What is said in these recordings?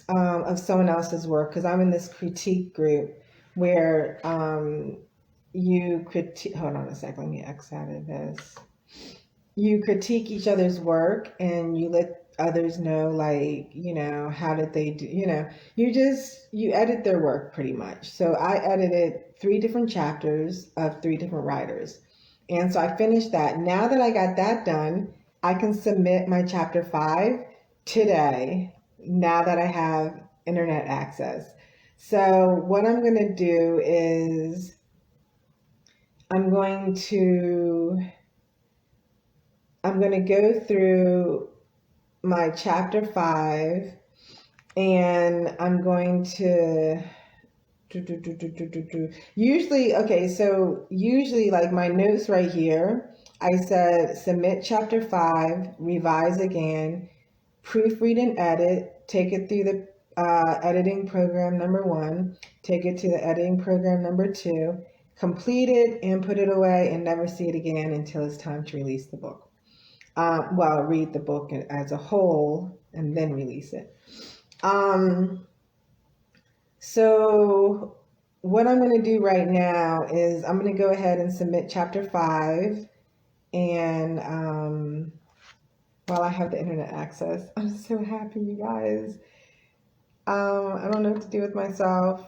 of someone else's work, because I'm in this critique group where you critique, hold on a sec, let me X out of this. You critique each other's work and you let others know, like, how did they do, you edit their work pretty much. So I edited 3 different chapters of 3 different writers. And so I finished that. Now that I got that done, I can submit my chapter 5 today, now that I have internet access. So what I'm going to do is I'm going to go through my chapter 5 and I'm going to usually like my notes right here, I said submit chapter 5, revise again, proofread and edit, take it through the editing program number 1, take it to the editing program number 2, complete it and put it away and never see it again until it's time to release the book. Read the book as a whole and then release it. So what I'm going to do right now is I'm going to go ahead and submit chapter 5. And while I have the internet access, I'm so happy, you guys. I don't know what to do with myself.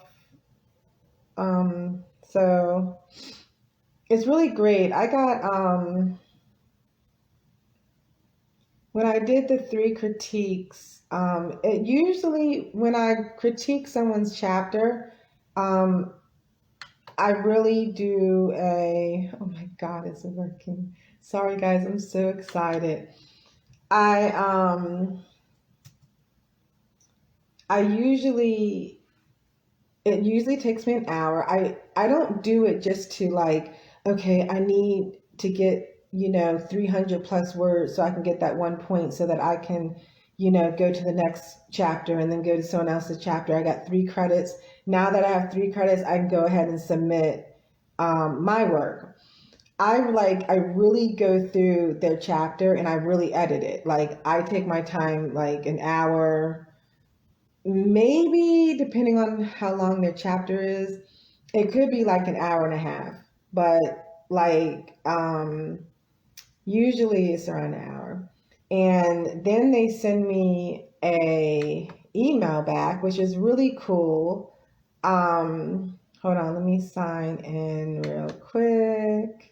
So it's really great. I got, when I did the 3 critiques, it usually, when I critique someone's chapter, I really do oh my God, it's working. Sorry guys, I'm so excited. It usually takes me an hour. I don't do it just to like, okay, I need to get 300 plus words so I can get that 1 point so that I can, go to the next chapter and then go to someone else's chapter. I got 3 credits. Now that I have 3 credits, I can go ahead and submit my work. I really go through their chapter and I really edit it. Like I take my time, like an hour, maybe depending on how long their chapter is, it could be like an hour and a half, but like usually it's around an hour. And then they send me a email back, which is really cool. Hold on, let me sign in real quick.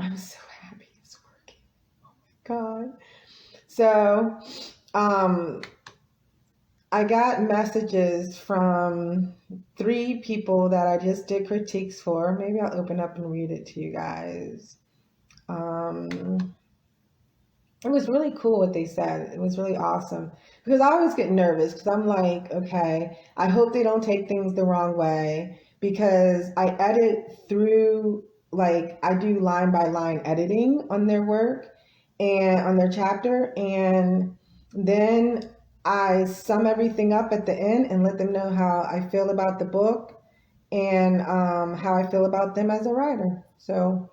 I'm so happy it's working. Oh my God. So I got messages from 3 people that I just did critiques for. Maybe I'll open up and read it to you guys. It was really cool what they said. It was really awesome because I always get nervous because I'm like, okay, I hope they don't take things the wrong way because I edit through, like I do line by line editing on their work and on their chapter, and then I sum everything up at the end and let them know how I feel about the book and how I feel about them as a writer. So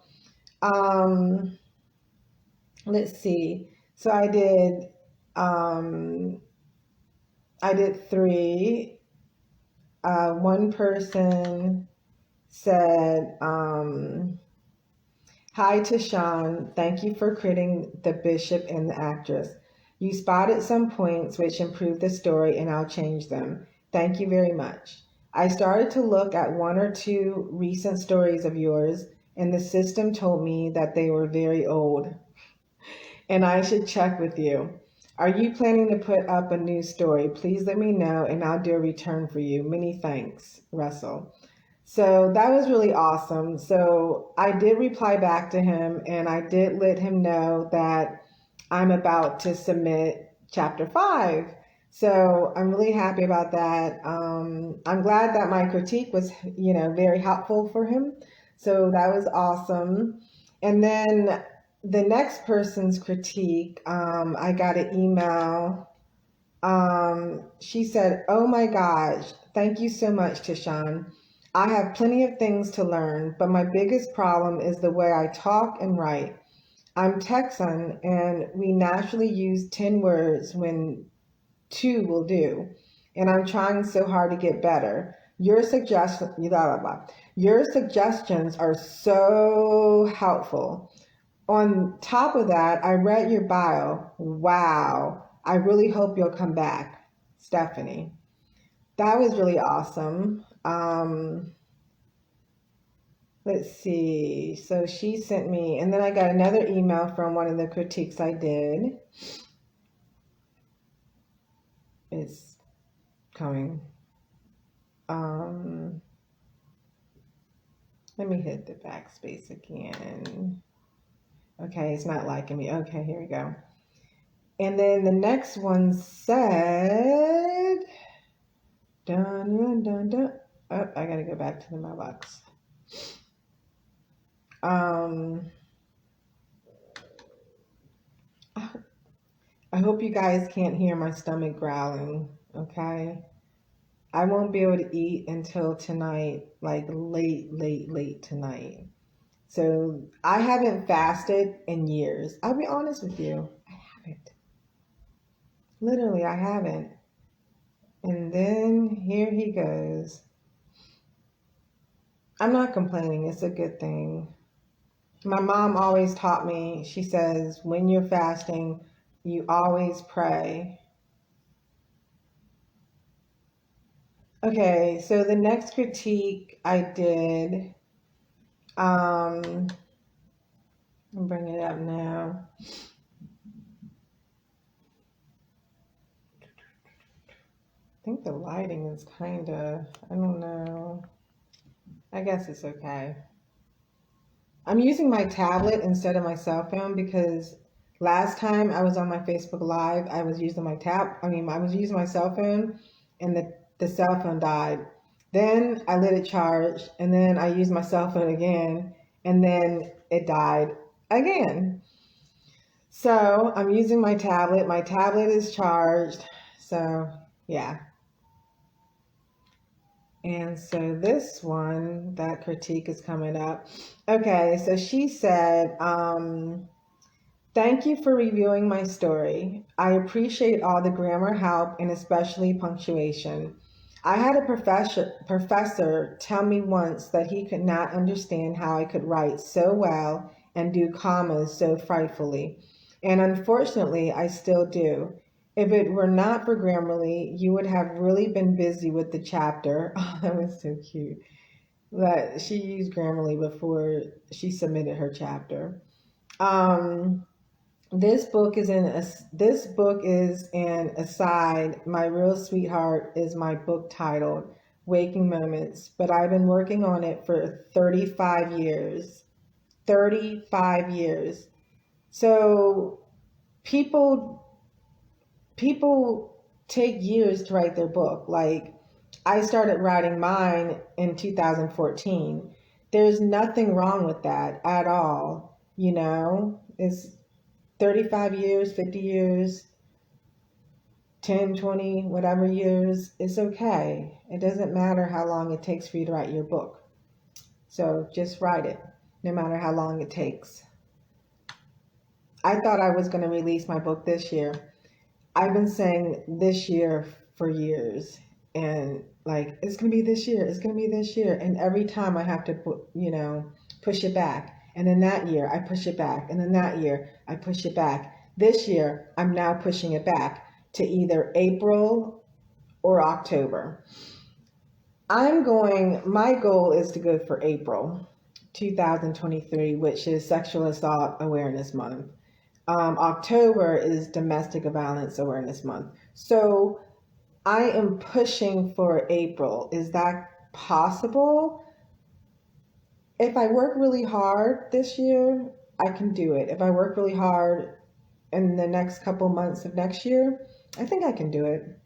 let's see. So I did 3. One person said, hi to Sean, thank you for creating the bishop and the actress. You spotted some points which improved the story and I'll change them. Thank you very much. I started to look at 1 or 2 recent stories of yours and the system told me that they were very old and I should check with you. Are you planning to put up a new story? Please let me know and I'll do a return for you. Many thanks, Russell. So that was really awesome. So I did reply back to him and I did let him know that I'm about to submit chapter 5. So I'm really happy about that. I'm glad that my critique was, very helpful for him. So that was awesome. And then the next person's critique, I got an email. She said, oh my gosh, thank you so much, Tashawn. I have plenty of things to learn, but my biggest problem is the way I talk and write. I'm Texan, and we naturally use 10 words when 2 will do. And I'm trying so hard to get better. Your suggestions are so helpful. On top of that, I read your bio. Wow. I really hope you'll come back, Stephanie. That was really awesome. Let's see. So she sent me, and then I got another email from one of the critiques I did. It's coming. Let me hit the backspace again. Okay, it's not liking me. Okay, here we go. And then the next one said, dun, dun, dun, dun. Oh, I gotta go back to the mailbox. I hope you guys can't hear my stomach growling, okay? I won't be able to eat until tonight, like late tonight. So I haven't fasted in years. I'll be honest with you. I haven't. Literally, I haven't. And then here he goes. I'm not complaining. It's a good thing. My mom always taught me, she says, when you're fasting, you always pray. Okay, so the next critique I did, I'll bring it up now. I think the lighting is kind of, I don't know. I guess it's okay. I'm using my tablet instead of my cell phone because last time I was on my Facebook Live, I was using my I was using my cell phone and the cell phone died. Then I let it charge and then I used my cell phone again and then it died again. So I'm using my tablet. My tablet is charged. So yeah. And so this one, that critique is coming up. Okay, so she said, thank you for reviewing my story. I appreciate all the grammar help and especially punctuation. I had a professor tell me once that he could not understand how I could write so well and do commas so frightfully. And unfortunately, I still do. If it were not for Grammarly, you would have really been busy with the chapter. Oh, that was so cute. That she used Grammarly before she submitted her chapter. This book is an aside. My real sweetheart is my book titled Waking Moments, but I've been working on it for 35 years. 35 years. So people take years to write their book. Like I started writing mine in 2014. There's nothing wrong with that at all. You know, it's 35 years, 50 years, 10, 20, whatever years. It's okay. It doesn't matter how long it takes for you to write your book. So just write it, no matter how long it takes. I thought I was going to release my book this year. I've been saying this year for years and like, it's going to be this year. It's going to be this year. And every time I have to push it back. And then that year I push it back. And then that year I push it back. This year I'm now pushing it back to either April or October. My goal is to go for April 2023, which is Sexual Assault Awareness Month. October is Domestic Violence Awareness Month. So I am pushing for April. Is that possible? If I work really hard this year, I can do it. If I work really hard in the next couple months of next year, I think I can do it.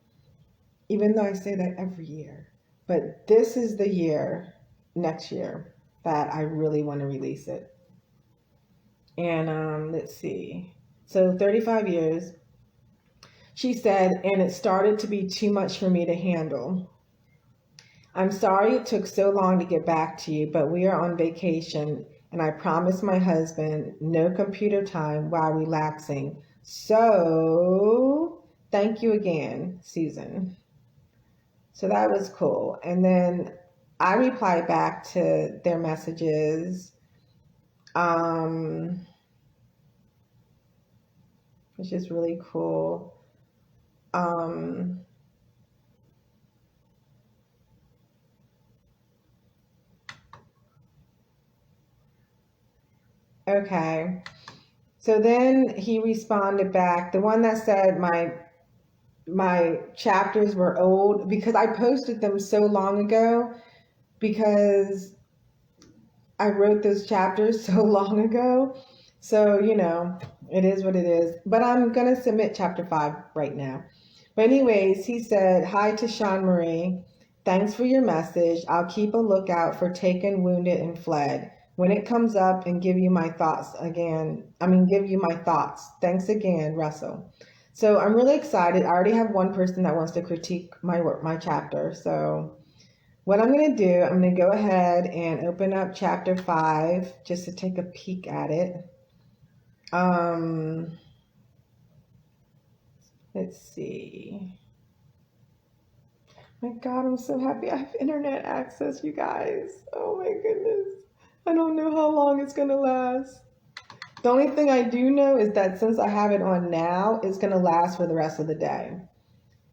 Even though I say that every year. But this is the year, next year, that I really want to release it. And let's see. So 35 years. She said, and it started to be too much for me to handle. I'm sorry it took so long to get back to you, but we are on vacation and I promised my husband no computer time while relaxing. So Thank you again, Susan. So that was cool. And then I replied back to their messages, which is really cool. Okay. So then he responded back, the one that said my chapters were old because I posted them so long ago, because I wrote those chapters so long ago. So, it is what it is. But I'm going to submit chapter 5 right now. But anyways, he said, "Hi to Sean Marie. Thanks for your message. I'll keep a lookout for taken, wounded, and fled. When it comes up and give you my thoughts again. Give you my thoughts. Thanks again, Russell." So I'm really excited. I already have one person that wants to critique my work, my chapter. So what I'm going to do, I'm going to go ahead and open up chapter 5 just to take a peek at it. Let's see. My God, I'm so happy I have internet access, you guys. Oh my goodness. I don't know how long it's going to last. The only thing I do know is that since I have it on now, it's going to last for the rest of the day.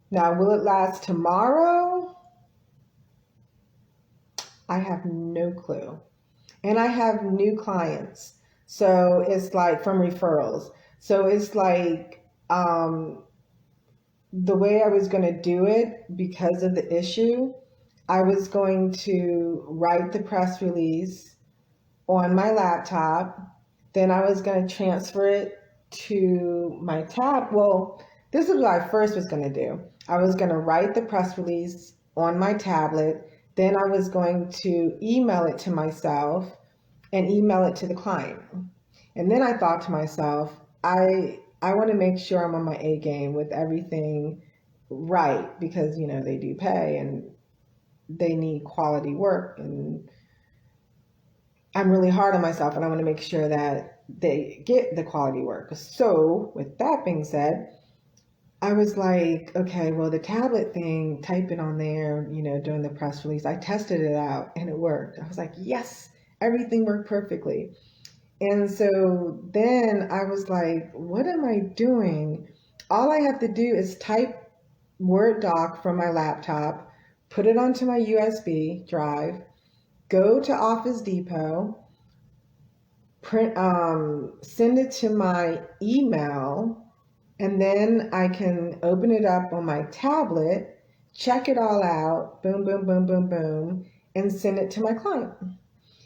Now, will it last tomorrow? I have no clue. And I have new clients. So it's like from referrals. So it's like the way I was going to do it, because of the issue, I was going to write the press release on my laptop. Then I was going to transfer it to my tab. Well, this is what I first was going to do. I was going to write the press release on my tablet. Then I was going to email it to myself and email it to the client. And then I thought to myself, I want to make sure I'm on my A game with everything right, because, they do pay and they need quality work. And I'm really hard on myself, and I want to make sure that they get the quality work. So with that being said, I was like, okay, well, the tablet thing, type it on there, during the press release. I tested it out and it worked. I was like, yes, everything worked perfectly. And so then I was like, what am I doing? All I have to do is type Word doc from my laptop, put it onto my USB drive, go to Office Depot, print, send it to my email, and then I can open it up on my tablet, check it all out, boom, boom, boom, boom, boom, and send it to my client.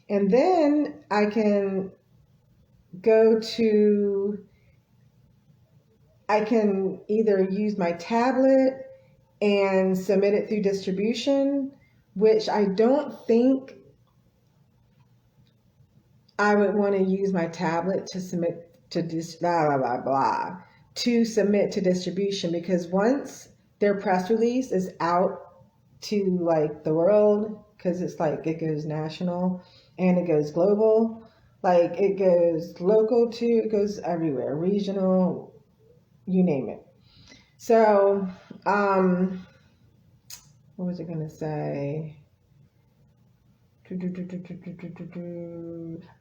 And then I can I can either use my tablet and submit it through distribution, which I don't think I would want to use my tablet to submit to to submit to distribution, because once their press release is out to like the world, because it's like it goes national and it goes global, like it goes local too, it goes everywhere, regional, you name it. So what was I gonna say?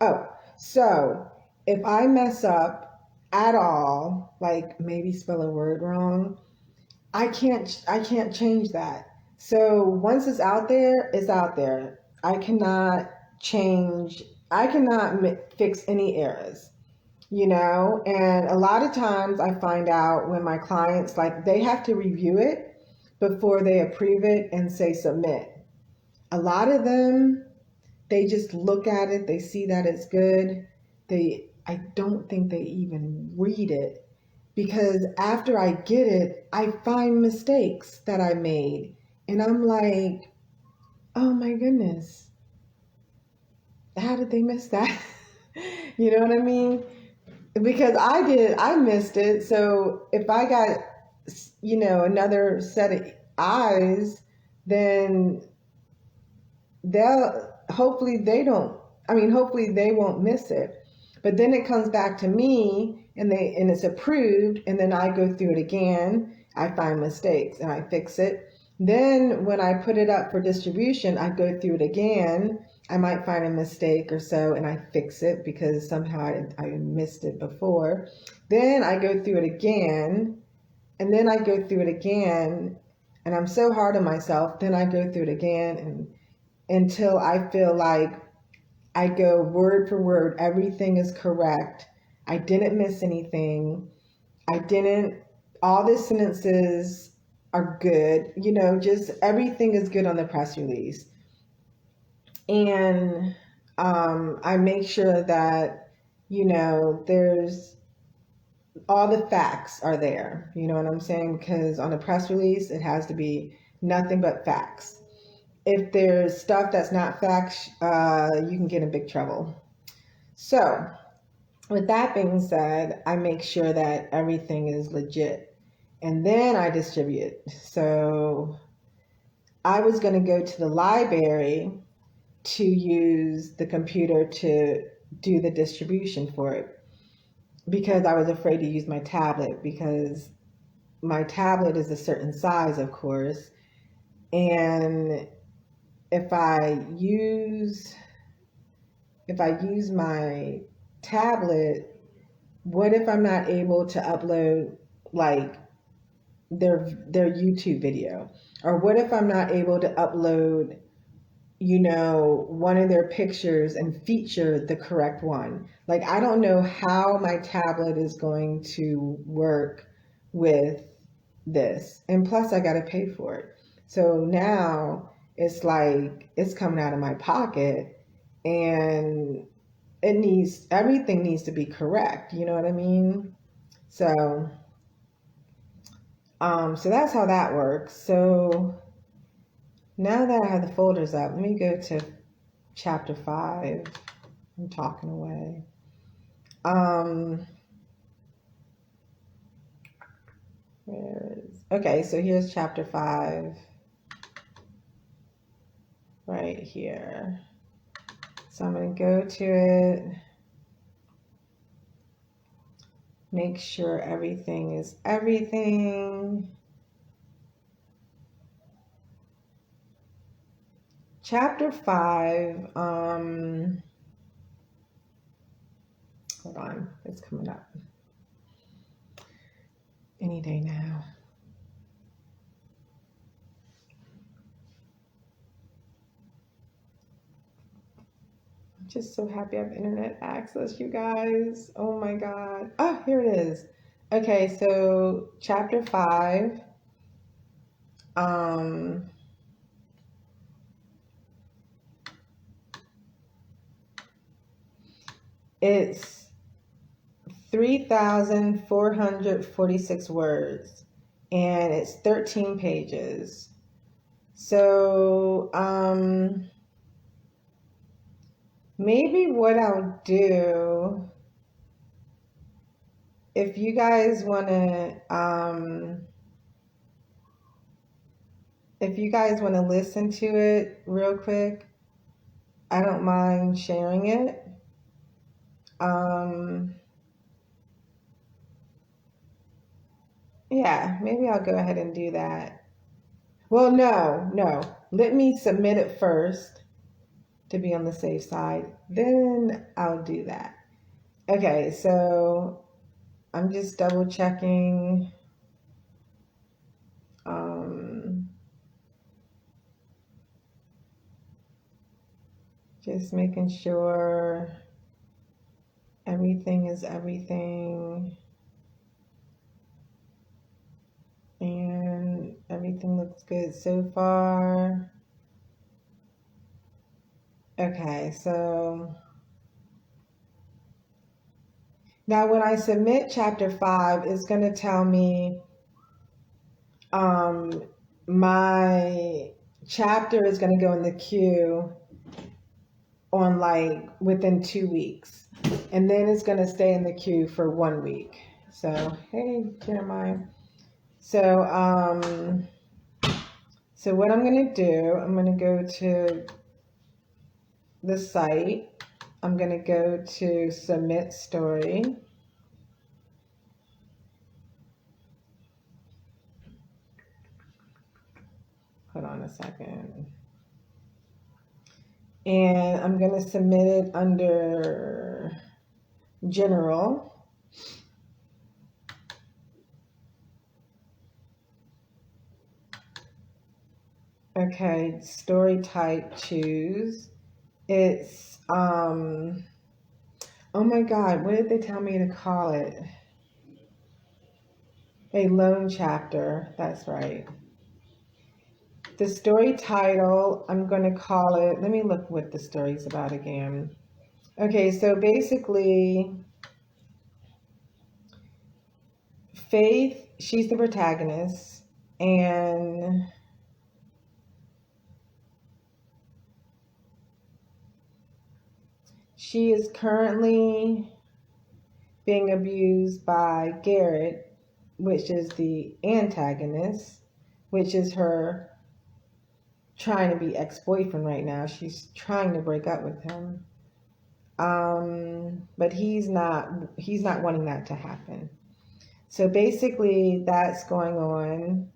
Oh, so if I mess up at all, like maybe spell a word wrong, I can't change that. So once it's out there, it's out there. I cannot fix any errors, and a lot of times I find out when my clients, like, they have to review it before they approve it and say submit. A lot of them, they just look at it, they see that it's good. I don't think they even read it, because after I get it, I find mistakes that I made. And I'm like, oh my goodness, how did they miss that? You know what I mean? Because I missed it. So if I got, another set of eyes, then hopefully they won't miss it. But then it comes back to me and it's approved, and then I go through it again I find mistakes and I fix it. Then when I put it up for distribution, I go through it again. I might find a mistake or so and I fix it because somehow I missed it before. Then I go through it again, and then I go through it again, and I'm so hard on myself. Then I go through it again and until I feel like I go word for word, everything is correct. I didn't miss anything. I didn't, all the sentences are good. You know, just everything is good on the press release. And I make sure that, you know, there's all the facts are there. You know what I'm saying? Because on a press release, it has to be nothing but facts. If there's stuff that's not facts, you can get in big trouble. So, with that being said, I make sure that everything is legit and then I distribute. So, I was going to go to the library to use the computer to do the distribution for it because I was afraid to use my tablet because my tablet is a certain size, of course, and if I use my tablet, what if I'm not able to upload like their YouTube video? Or what if I'm not able to upload, you know, one of their pictures and feature the correct one? Like, I don't know how my tablet is going to work with this. And plus, I got to pay for it. So now it's like it's coming out of my pocket and everything needs to be correct. You know what I mean? So, so that's how that works. So now that I have the folders up, let me go to chapter 5. I'm talking away. Okay, so here's chapter 5 right here. So I'm going to go to it, make sure everything is everything. Chapter 5, hold on, it's coming up any day now. I'm just so happy I have internet access, you guys. Oh my God. Oh, here it is. Okay, so chapter 5, it's 3,446 words and it's 13 pages. So, maybe what I'll do, if you guys want to listen to it real quick, I don't mind sharing it. Yeah, maybe I'll go ahead and do that. Well, no. Let me submit it first to be on the safe side. Then I'll do that. Okay, so I'm just double checking. Just making sure everything is everything. And everything looks good so far. Okay, so now when I submit chapter 5, it's going to tell me my chapter is going to go in the queue on like within 2 weeks. And then it's going to stay in the queue for 1 week. So, hey, Jeremiah. So what I'm going to do, I'm going to go to the site. I'm going to go to submit story. Hold on a second. And I'm going to submit it under general. Okay, story type, choose. It's, oh my God, what did they tell me to call it? A lone chapter, that's right. The story title, I'm going to call it, let me look what the story's about again. Okay, so basically, Faith, she's the protagonist, and she is currently being abused by Garrett, which is the antagonist, which is her trying to be ex-boyfriend right now. She's trying to break up with him. But he's not wanting that to happen. So basically that's going on.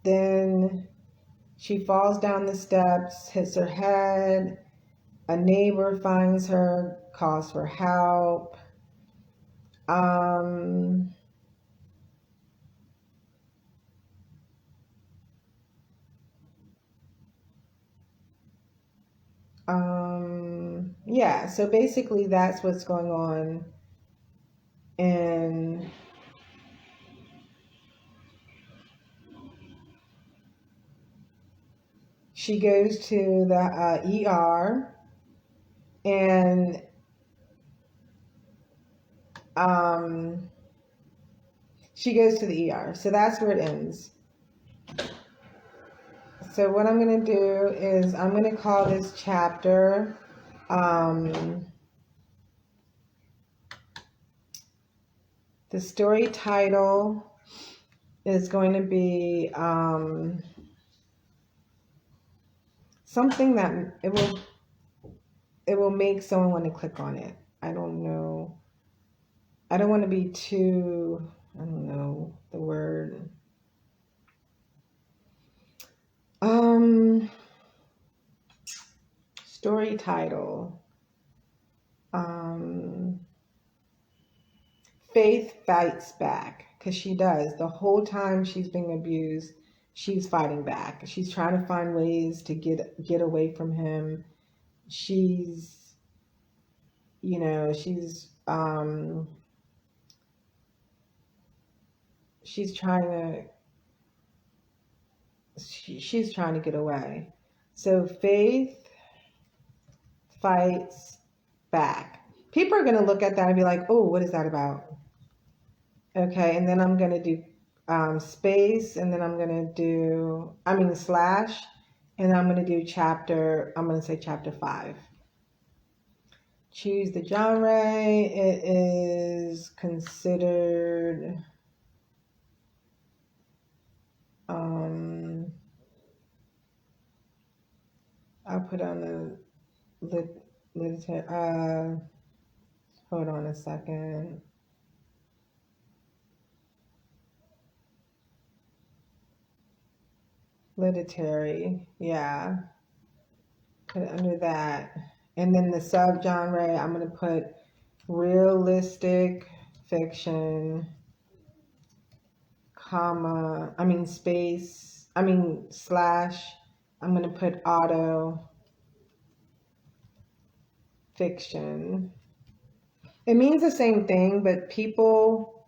Then she falls down the steps, hits her head. A neighbor finds her, calls for help. Yeah, so basically that's what's going on. And she goes to the ER, and she goes to the ER. So that's where it ends. So what I'm going to do is I'm going to call this chapter the story title is going to be something that it will make someone want to click on it. I don't know. I don't want to be too, I don't know the word. Story title. Faith fights back, because she does. The whole time she's being abused, she's fighting back. She's trying to find ways to get away from him. She's, you know, she's trying to get away. So Faith fights back. People are going to look at that and be like, oh, what is that about? Okay, and then I'm going to do space, and then I'm going to do, slash, and I'm going to do chapter, I'm going to say chapter 5. Choose the genre. It is considered I'll put on the hold on a second. Literary, yeah. Put it under that. And then the subgenre, I'm going to put realistic fiction, slash, I'm going to put auto fiction. It means the same thing, but people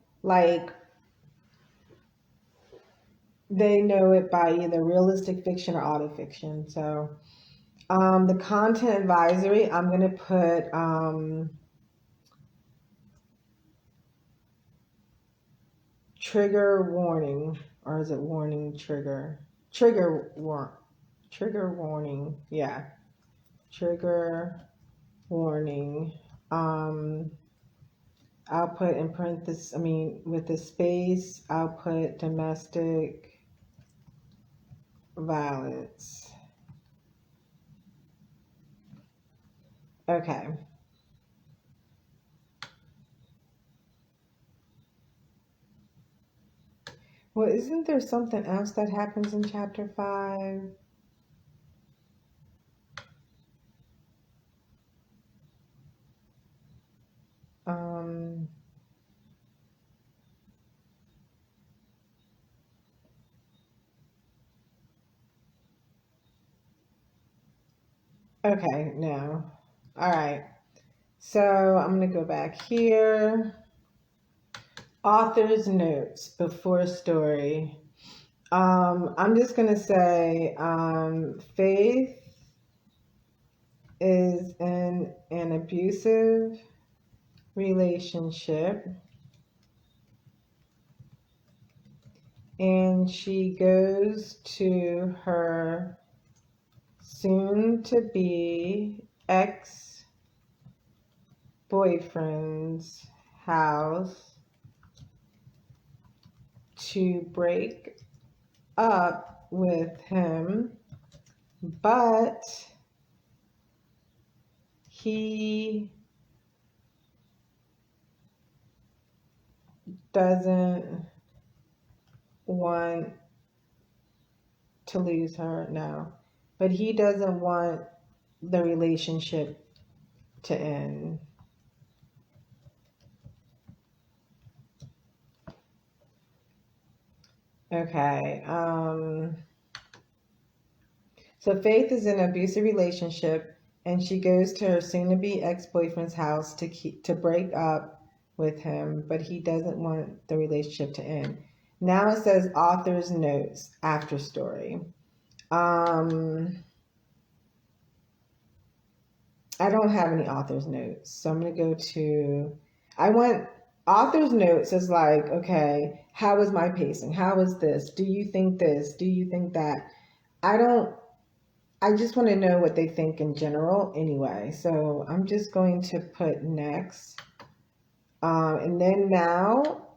they know it by either realistic fiction or auto fiction. So the content advisory, I'm going to put trigger warning, or is it warning trigger? Trigger warning, yeah. Trigger warning. I'll put in parentheses, with the space, I'll put domestic violence. Okay. Well, isn't there something else that happens in chapter 5? Um, okay, no. All right. So I'm going to go back here. Author's notes before story. I'm just going to say Faith is in an abusive relationship, and she goes to her soon-to-be ex-boyfriend's house to break up with him, but he doesn't want to lose her. No, but he doesn't want the relationship to end. Okay. So Faith is in an abusive relationship, and she goes to her soon-to-be ex-boyfriend's house to break up with him, but he doesn't want the relationship to end. Now it says author's notes after story. I don't have any author's notes, so I'm going to go to, I want author's notes is like, okay, how is my pacing? How is this? Do you think this? Do you think that? I just want to know what they think in general anyway. So I'm just going to put next. And then now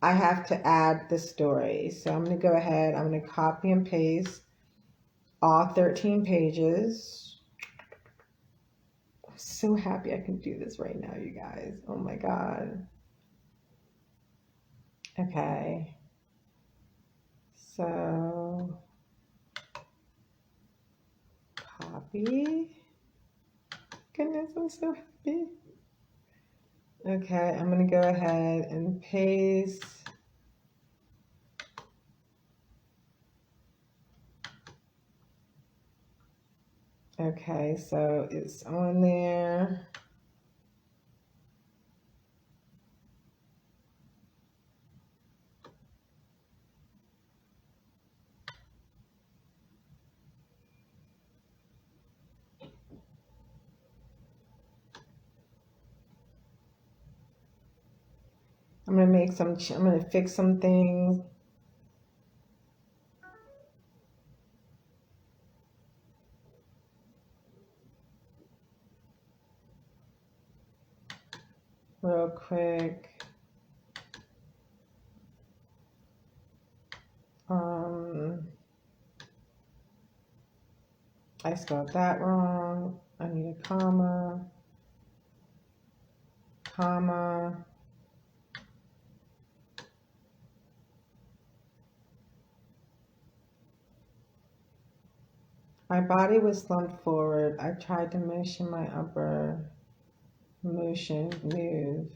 I have to add the story. So I'm going to go ahead, I'm going to copy and paste all 13 pages. I'm so happy I can do this right now, you guys. Oh my God. Okay. So copy. Goodness, I'm so happy. Okay, I'm going to go ahead and paste. Okay, so it's on there. I'm gonna fix some things. Real quick. I spelled that wrong. I need a comma, comma. My body was slumped forward. I tried to motion my upper move.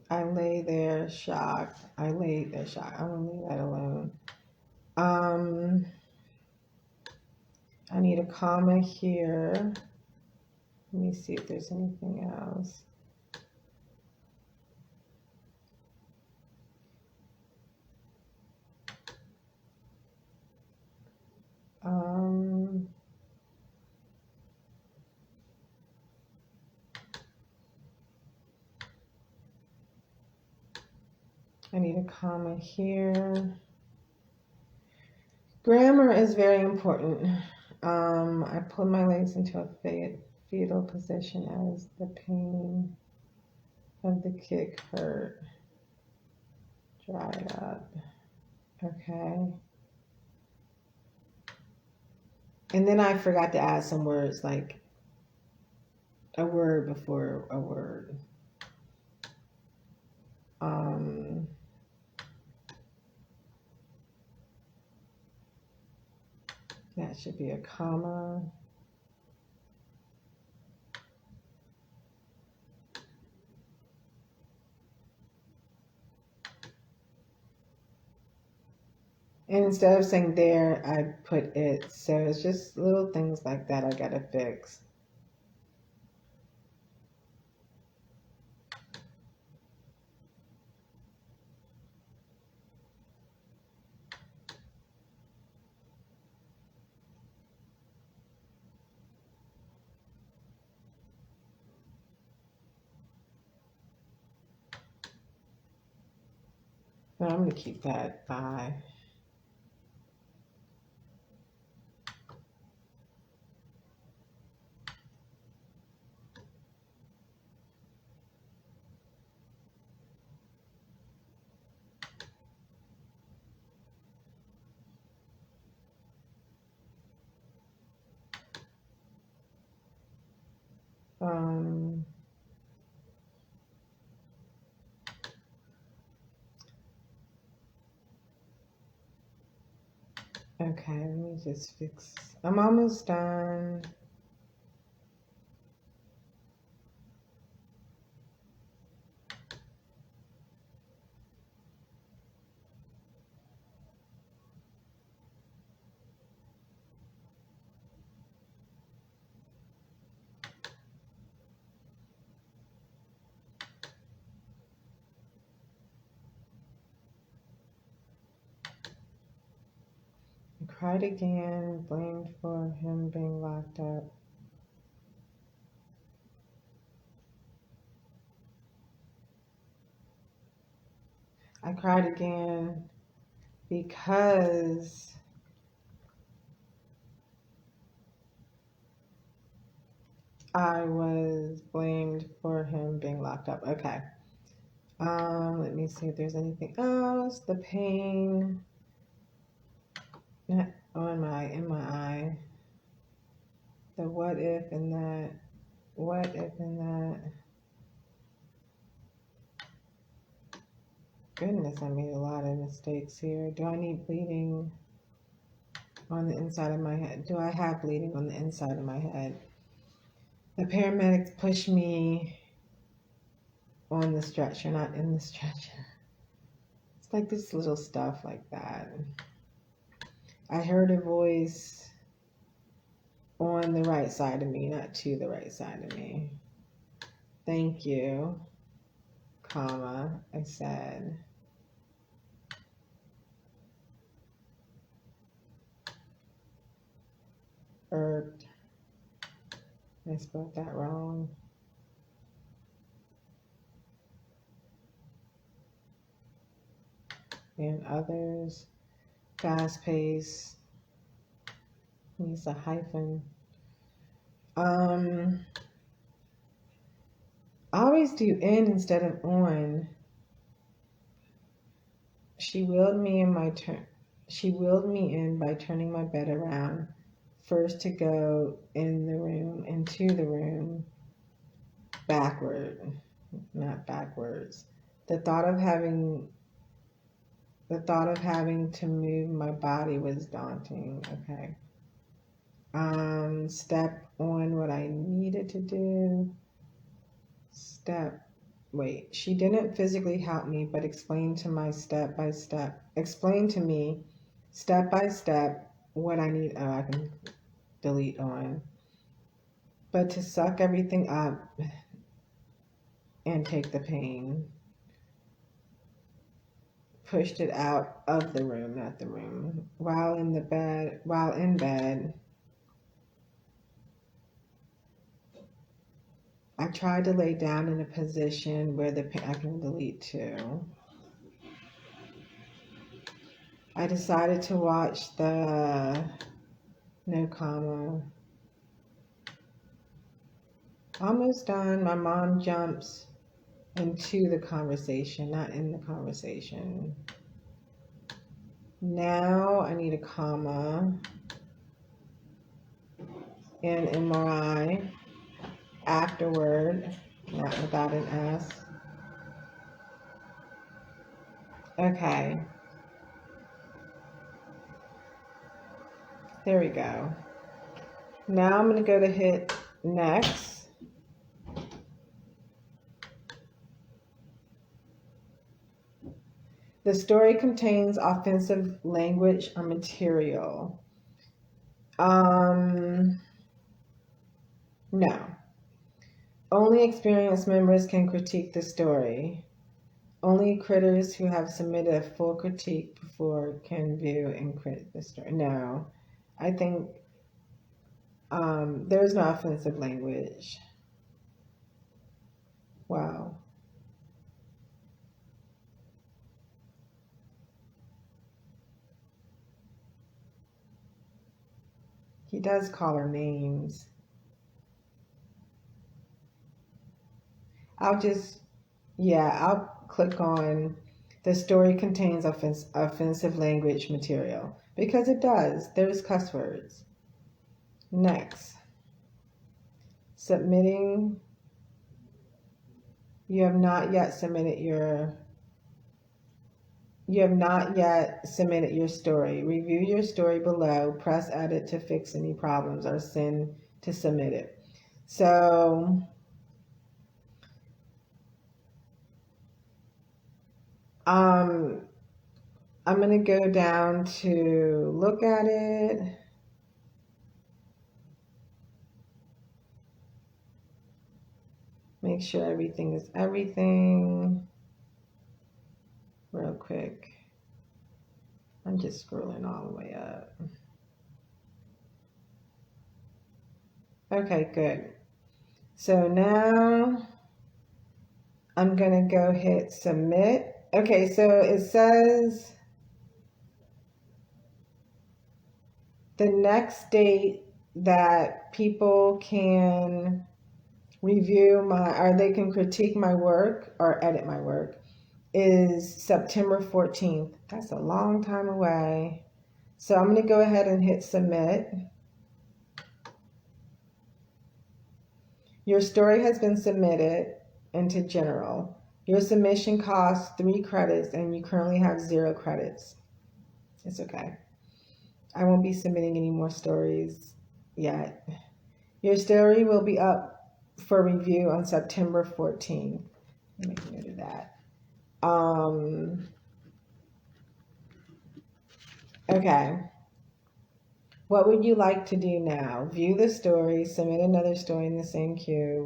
I lay there shocked. I'm gonna leave that alone. I need a comma here. Let me see if there's anything else. I need a comma here. Grammar is very important. I pulled my legs into a fetal position as the pain of the kick hurt. Dried up. Okay. And then I forgot to add some words, like a word before a word. That should be a comma. And instead of saying there, I put it. So it's just little things like that I gotta fix. But I'm gonna keep that by. Okay, let me just fix. I'm almost done. I cried again, blamed for him being locked up. I cried again because I was blamed for him being locked up. Okay. Let me see if there's anything else. The pain in my eye. The what if and that. What if and that. Goodness, I made a lot of mistakes here. Do I need bleeding on the inside of my head? Do I have bleeding on the inside of my head? The paramedics pushed me on the stretcher, not in the stretcher. It's like this little stuff like that. I heard a voice on the right side of me, not to the right side of me. Thank you, comma, I said. Irked. I spelled that wrong. And others. Fast pace. Needs a hyphen. I always do in instead of on. She wheeled me in by turning my bed around, first to go in the room, into the room, backward, not backwards. The thought of having to move my body was daunting. Okay. Step on what I needed to do. She didn't physically help me, but explained to me step by step what I need. Oh, I can delete on. But to suck everything up and take the pain. Pushed it out of the room, not the room. While in bed, I tried to lay down in a position where I can delete too. I decided to watch the no comma. Almost done. My mom jumps into the conversation, not in the conversation. Now I need a comma. And MRI. Afterward, not without an S. Okay. There we go. Now I'm going to go to hit next. The story contains offensive language or material. No. Only experienced members can critique the story. Only critters who have submitted a full critique before can view and critique the story. No. I think there's no offensive language. Wow. He does call her names. I'll click on the story contains offensive language material because it does. There's cuss words. Next. Submitting. You have not yet submitted your story. Review your story below. Press edit to fix any problems or send to submit it. So I'm going to go down to look at it. Make sure everything is everything. Real quick. I'm just scrolling all the way up. Okay, good. So now I'm going to go hit submit. Okay, so it says the next date that people can review they can critique my work or edit my work is September 14th. That's a long time away. So I'm going to go ahead and hit submit. Your story has been submitted into general. Your submission costs 3 credits and you currently have 0 credits. It's okay. I won't be submitting any more stories yet. Your story will be up for review on September 14th. Make a note of that. Okay. What would you like to do now? View the story, submit another story in the same queue,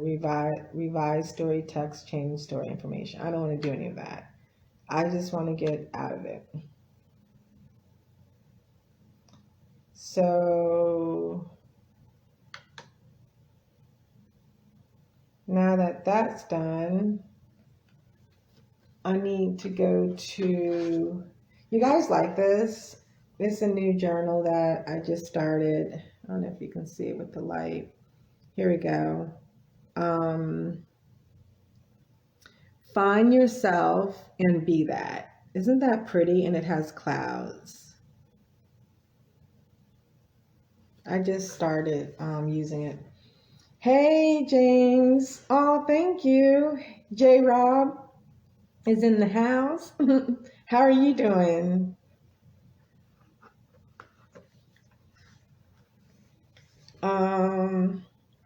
revise story text, change story information. I don't want to do any of that. I just want to get out of it. So now that that's done, I need to go to, you guys like this? It's a new journal that I just started. I don't know if you can see it with the light. Here we go. Find yourself and be that. Isn't that pretty? And it has clouds. I just started using it. Hey, James. Oh, thank you. J. Rob is in the house. How are you doing?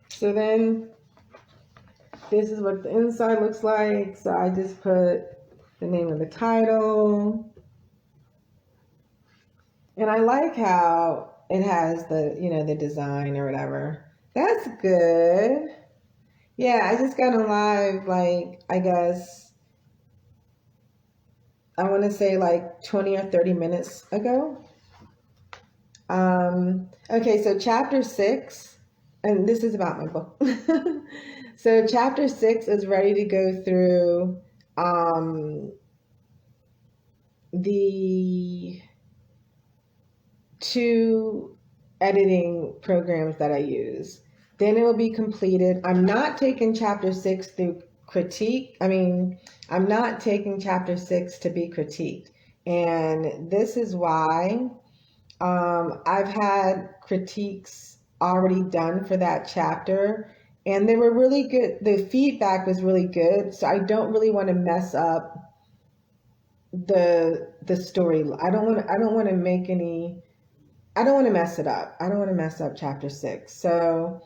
So then this is what the inside looks like. So I just put the name of the title. And I like how it has the, the design or whatever. That's good. Yeah, I just got on live, I guess, I want to say 20 or 30 minutes ago. Okay, so chapter 6, and this is about my book. So chapter 6 is ready to go through the 2 editing programs that I use. Then it will be completed. I'm not taking chapter 6 through critique. I'm not taking chapter 6 to be critiqued. And this is why I've had critiques already done for that chapter, and they were really good. The feedback was really good, so I don't really want to mess up the story. I don't want to make any I don't want to mess it up. I don't want to mess up chapter 6. So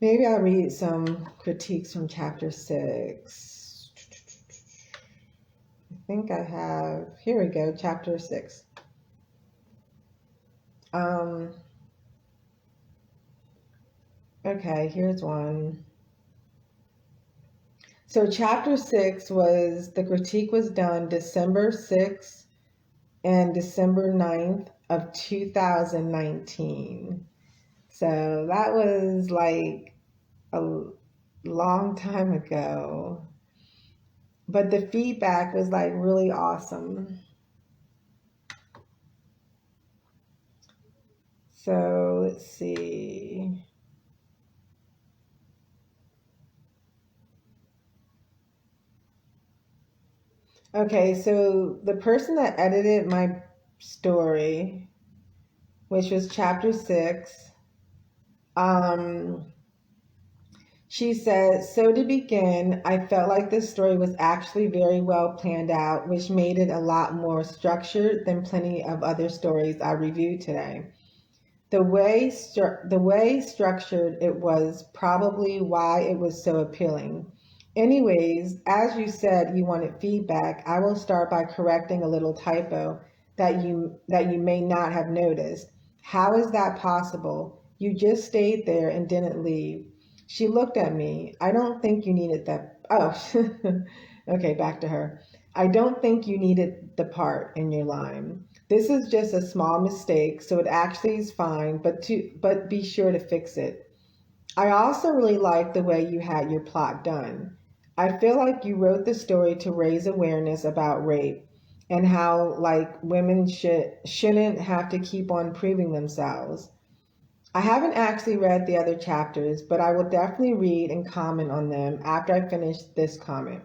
maybe I'll read some critiques from chapter 6. I think I have, here we go, chapter 6. Okay, here's one. So chapter 6 was, the critique was done December 6th and December 9th of 2019. So that was like a long time ago. But the feedback was like really awesome. So let's see. Okay, so the person that edited my story, which was chapter 6, she said, so to begin, I felt like this story was actually very well planned out, which made it a lot more structured than plenty of other stories I reviewed today. The way structured it was probably why it was so appealing. Anyways, as you said you wanted feedback, I will start by correcting a little typo that you may not have noticed. How is that possible? You just stayed there and didn't leave. She looked at me. I don't think you needed that. Oh, okay, back to her. I don't think you needed the part in your line. This is just a small mistake, so it actually is fine, but be sure to fix it. I also really like the way you had your plot done. I feel like you wrote the story to raise awareness about rape and how like women shouldn't have to keep on proving themselves. I haven't actually read the other chapters, but I will definitely read and comment on them after I finish this comment.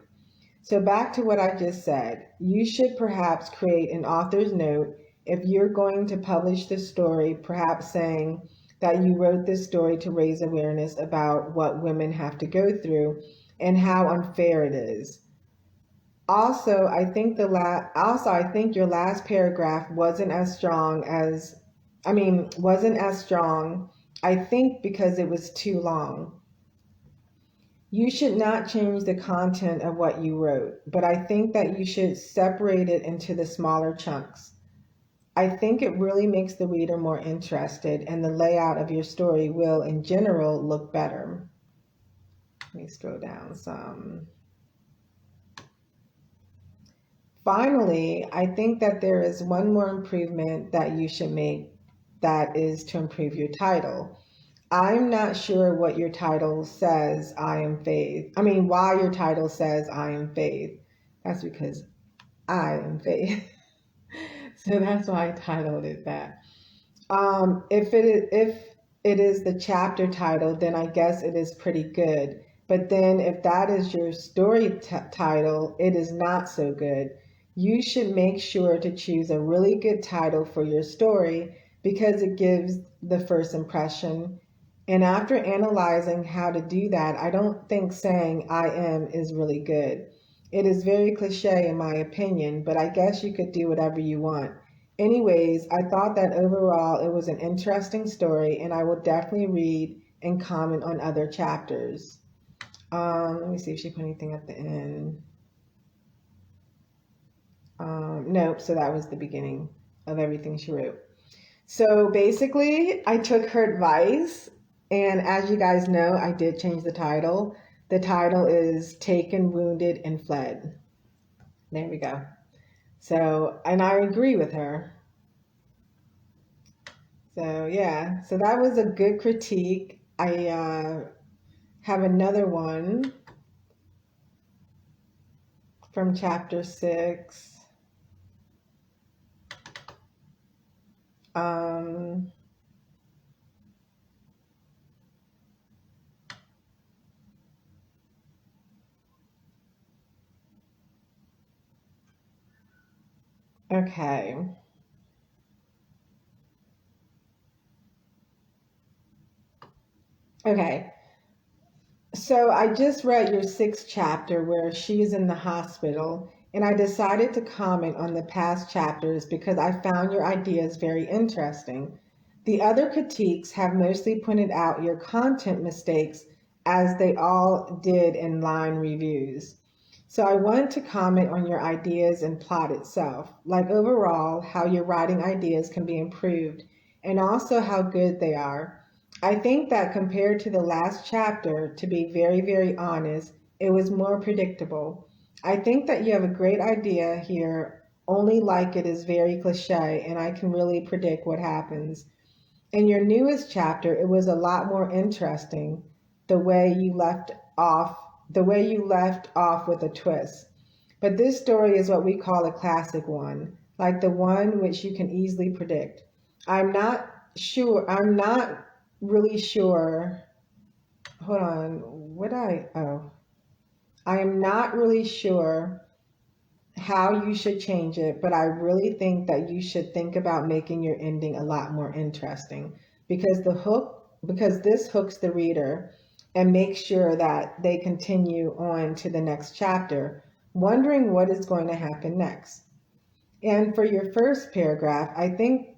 So back to what I just said, you should perhaps create an author's note if you're going to publish the story, perhaps saying that you wrote this story to raise awareness about what women have to go through and how unfair it is. Also, I think your last paragraph wasn't as strong. I think because it was too long. You should not change the content of what you wrote, but I think that you should separate it into the smaller chunks. I think it really makes the reader more interested, and the layout of your story will, in general, look better. Let me scroll down some. Finally, I think that there is one more improvement that you should make, that is to improve your title. I'm not sure what your title says, I am Faith. Why your title says I am Faith. That's because I am Faith. So that's why I titled it that. If it is the chapter title, then I guess it is pretty good. But then if that is your story title, it is not so good. You should make sure to choose a really good title for your story because it gives the first impression. And after analyzing how to do that, I don't think saying I am is really good. It is very cliche in my opinion, but I guess you could do whatever you want. Anyways, I thought that overall it was an interesting story, and I will definitely read and comment on other chapters. Let me see if she put anything at the end. Nope, so that was the beginning of everything she wrote. So basically, I took her advice, and as you guys know, I did change the title. The title is Taken, Wounded, and Fled. There we go. So, and I agree with her. So yeah, so that was a good critique. I have another one from chapter 6. Okay. Okay. So I just read your 6th chapter where she's in the hospital and I decided to comment on the past chapters because I found your ideas very interesting. The other critiques have mostly pointed out your content mistakes as they all did in line reviews. So I wanted to comment on your ideas and plot itself, like overall how your writing ideas can be improved and also how good they are. I think that compared to the last chapter, to be very, very honest, it was more predictable. I think that you have a great idea here, only like it is very cliche, and I can really predict what happens. In your newest chapter, it was a lot more interesting the way you left off, the way you left off with a twist. But this story is what we call a classic one, like the one which you can easily predict. I'm not really sure. Hold on, I am not really sure how you should change it, but I really think that you should think about making your ending a lot more interesting because this hooks the reader and makes sure that they continue on to the next chapter, wondering what is going to happen next. And for your first paragraph, I think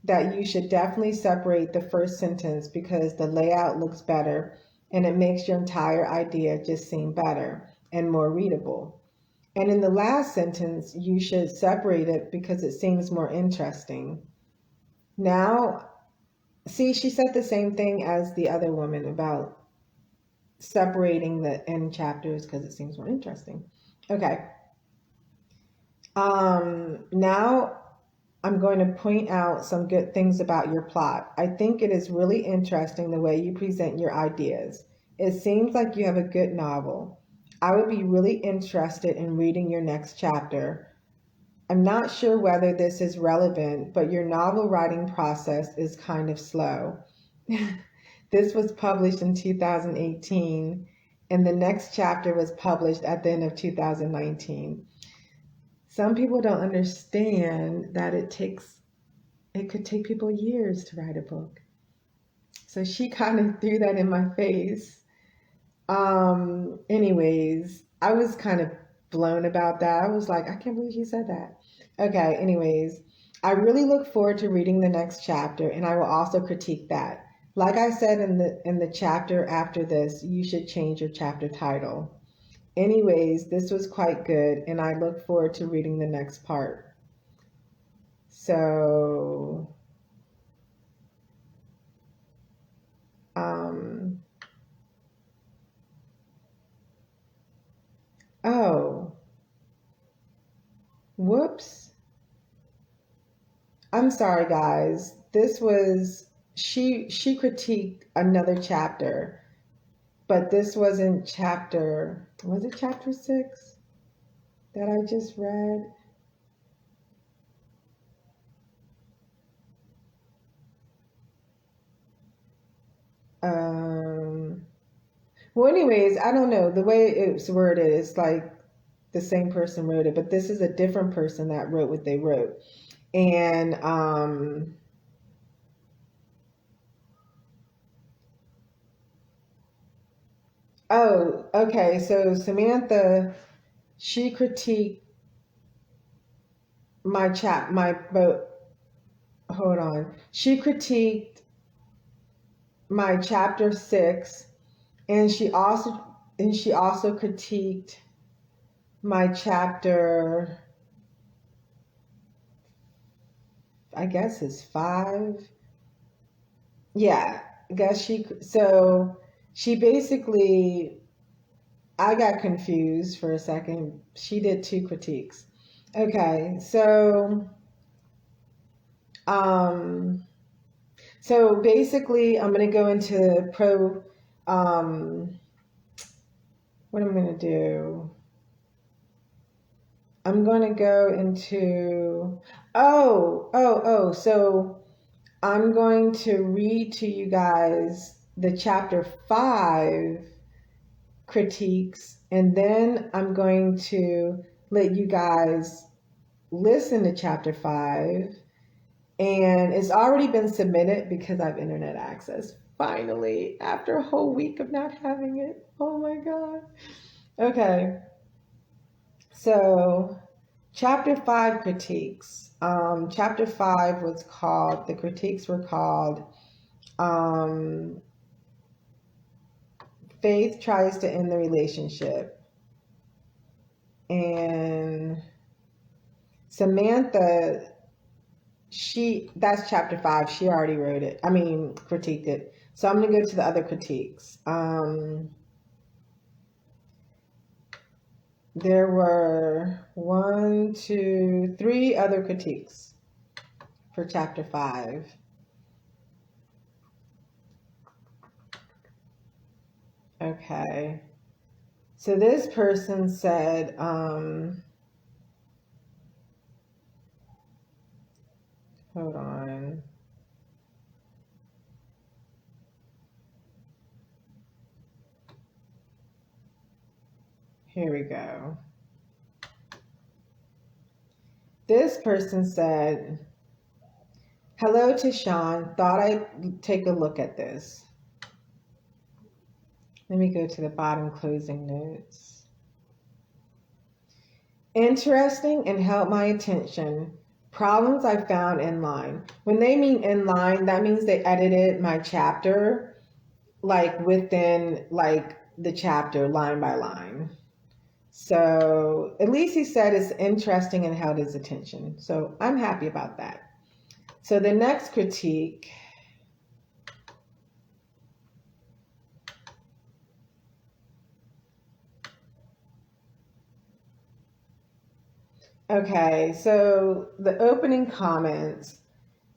that you should definitely separate the first sentence because the layout looks better and it makes your entire idea just seem better and more readable. And in the last sentence, you should separate it because it seems more interesting. Now, see, she said the same thing as the other woman about separating the end chapters because it seems more interesting. Okay. Now I'm going to point out some good things about your plot. I think it is really interesting the way you present your ideas. It seems like you have a good novel. I would be really interested in reading your next chapter. I'm not sure whether this is relevant, but your novel writing process is kind of slow. This was published in 2018, and the next chapter was published at the end of 2019. Some people don't understand that it could take people years to write a book. So she kind of threw that in my face. Anyways, I was kind of blown about that. I was like, I can't believe she said that. Okay, anyways, I really look forward to reading the next chapter, and I will also critique that. Like I said in the chapter after this, you should change your chapter title. Anyways, this was quite good, and I look forward to reading the next part. So, oh, whoops. I'm sorry, guys. She critiqued another chapter, but this wasn't was it chapter 6 that I just read? Well, anyways, I don't know. The way it's worded, it's like the same person wrote it, but this is a different person that wrote what they wrote. And oh, okay. So Samantha, she critiqued but hold on. She critiqued my chapter 6, and she also critiqued my chapter, I guess it's 5. Yeah, I guess she basically, I got confused for a second. She did 2 critiques. Okay, so basically I'm going to go into what I'm going to do. I'm going to go into, so I'm going to read to you guys the chapter 5 critiques, and then I'm going to let you guys listen to chapter 5. And it's already been submitted because I have internet access. Finally, after a whole week of not having it. Oh my God. Okay. So, chapter 5 critiques. Chapter 5 was called, the critiques were called um, Faith Tries to End the Relationship. And Samantha, that's chapter 5. She already wrote it. Critiqued it. So I'm going to go to the other critiques. There were 3 other critiques for chapter 5. Okay. So this person said, hold on. Here we go. This person said, hello to Sean. Thought I'd take a look at this. Let me go to the bottom closing notes. Interesting and held my attention. Problems I found in line. When they mean in line, that means they edited my chapter within the chapter line by line. So at least he said it's interesting and held his attention. So I'm happy about that. So the next critique. Okay, so the opening comments,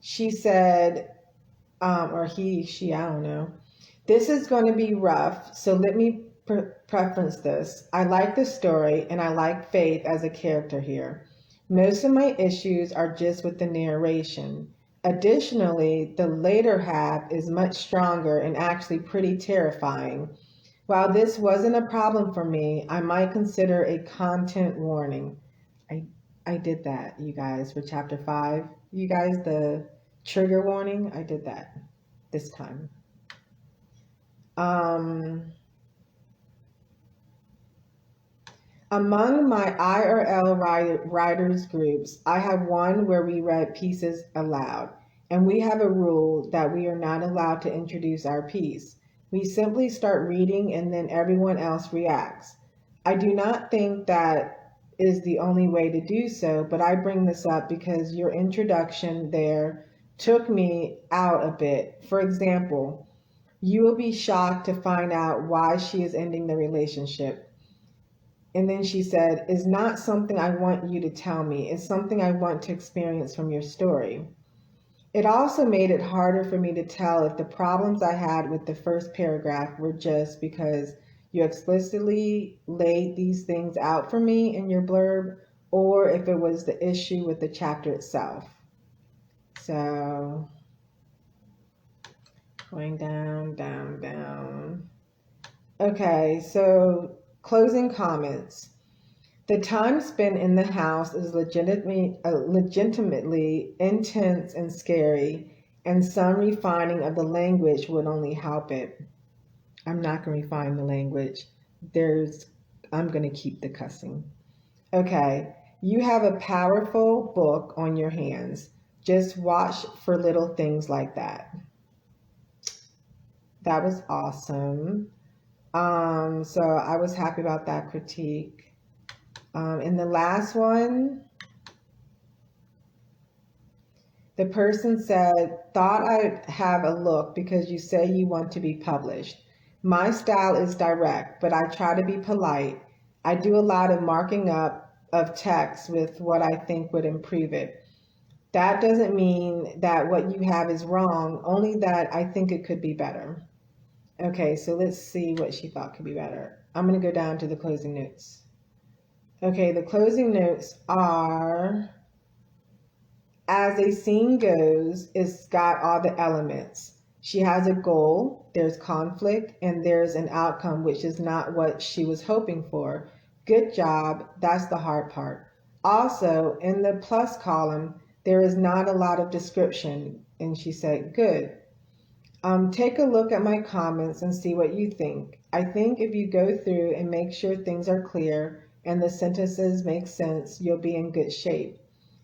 she said, or she, I don't know. This is going to be rough, so let me preference this. I like the story, and I like Faith as a character here. Most of my issues are just with the narration. Additionally, the later half is much stronger and actually pretty terrifying. While this wasn't a problem for me, I might consider a content warning. I did that, you guys, for chapter 5. You guys, the trigger warning, I did that this time. Among my IRL writers groups, I have one where we read pieces aloud, and we have a rule that we are not allowed to introduce our piece. We simply start reading and then everyone else reacts. I do not think that is the only way to do so, but I bring this up because your introduction there took me out a bit. For example, you will be shocked to find out why she is ending the relationship. And then she said, it's not something I want you to tell me. It's something I want to experience from your story. It also made it harder for me to tell if the problems I had with the first paragraph were just because you explicitly laid these things out for me in your blurb, or if it was the issue with the chapter itself. So, going down, down, down. Okay, so closing comments. The time spent in the house is legitimately intense and scary, and some refining of the language would only help it. I'm not going to refine the language. I'm going to keep the cussing. Okay, you have a powerful book on your hands. Just watch for little things like that. That was awesome. So I was happy about that critique. And the last one, the person said, thought I'd have a look because you say you want to be published. My style is direct, but I try to be polite. I do a lot of marking up of text with what I think would improve it. That doesn't mean that what you have is wrong, only that I think it could be better. Okay, so let's see what she thought could be better. I'm going to go down to the closing notes. Okay, the closing notes are, as a scene goes, it's got all the elements. She has a goal, there's conflict, and there's an outcome which is not what she was hoping for. Good job, that's the hard part. Also, in the plus column, there is not a lot of description, and she said, good. Take a look at my comments and see what you think. I think if you go through and make sure things are clear, and the sentences make sense, you'll be in good shape.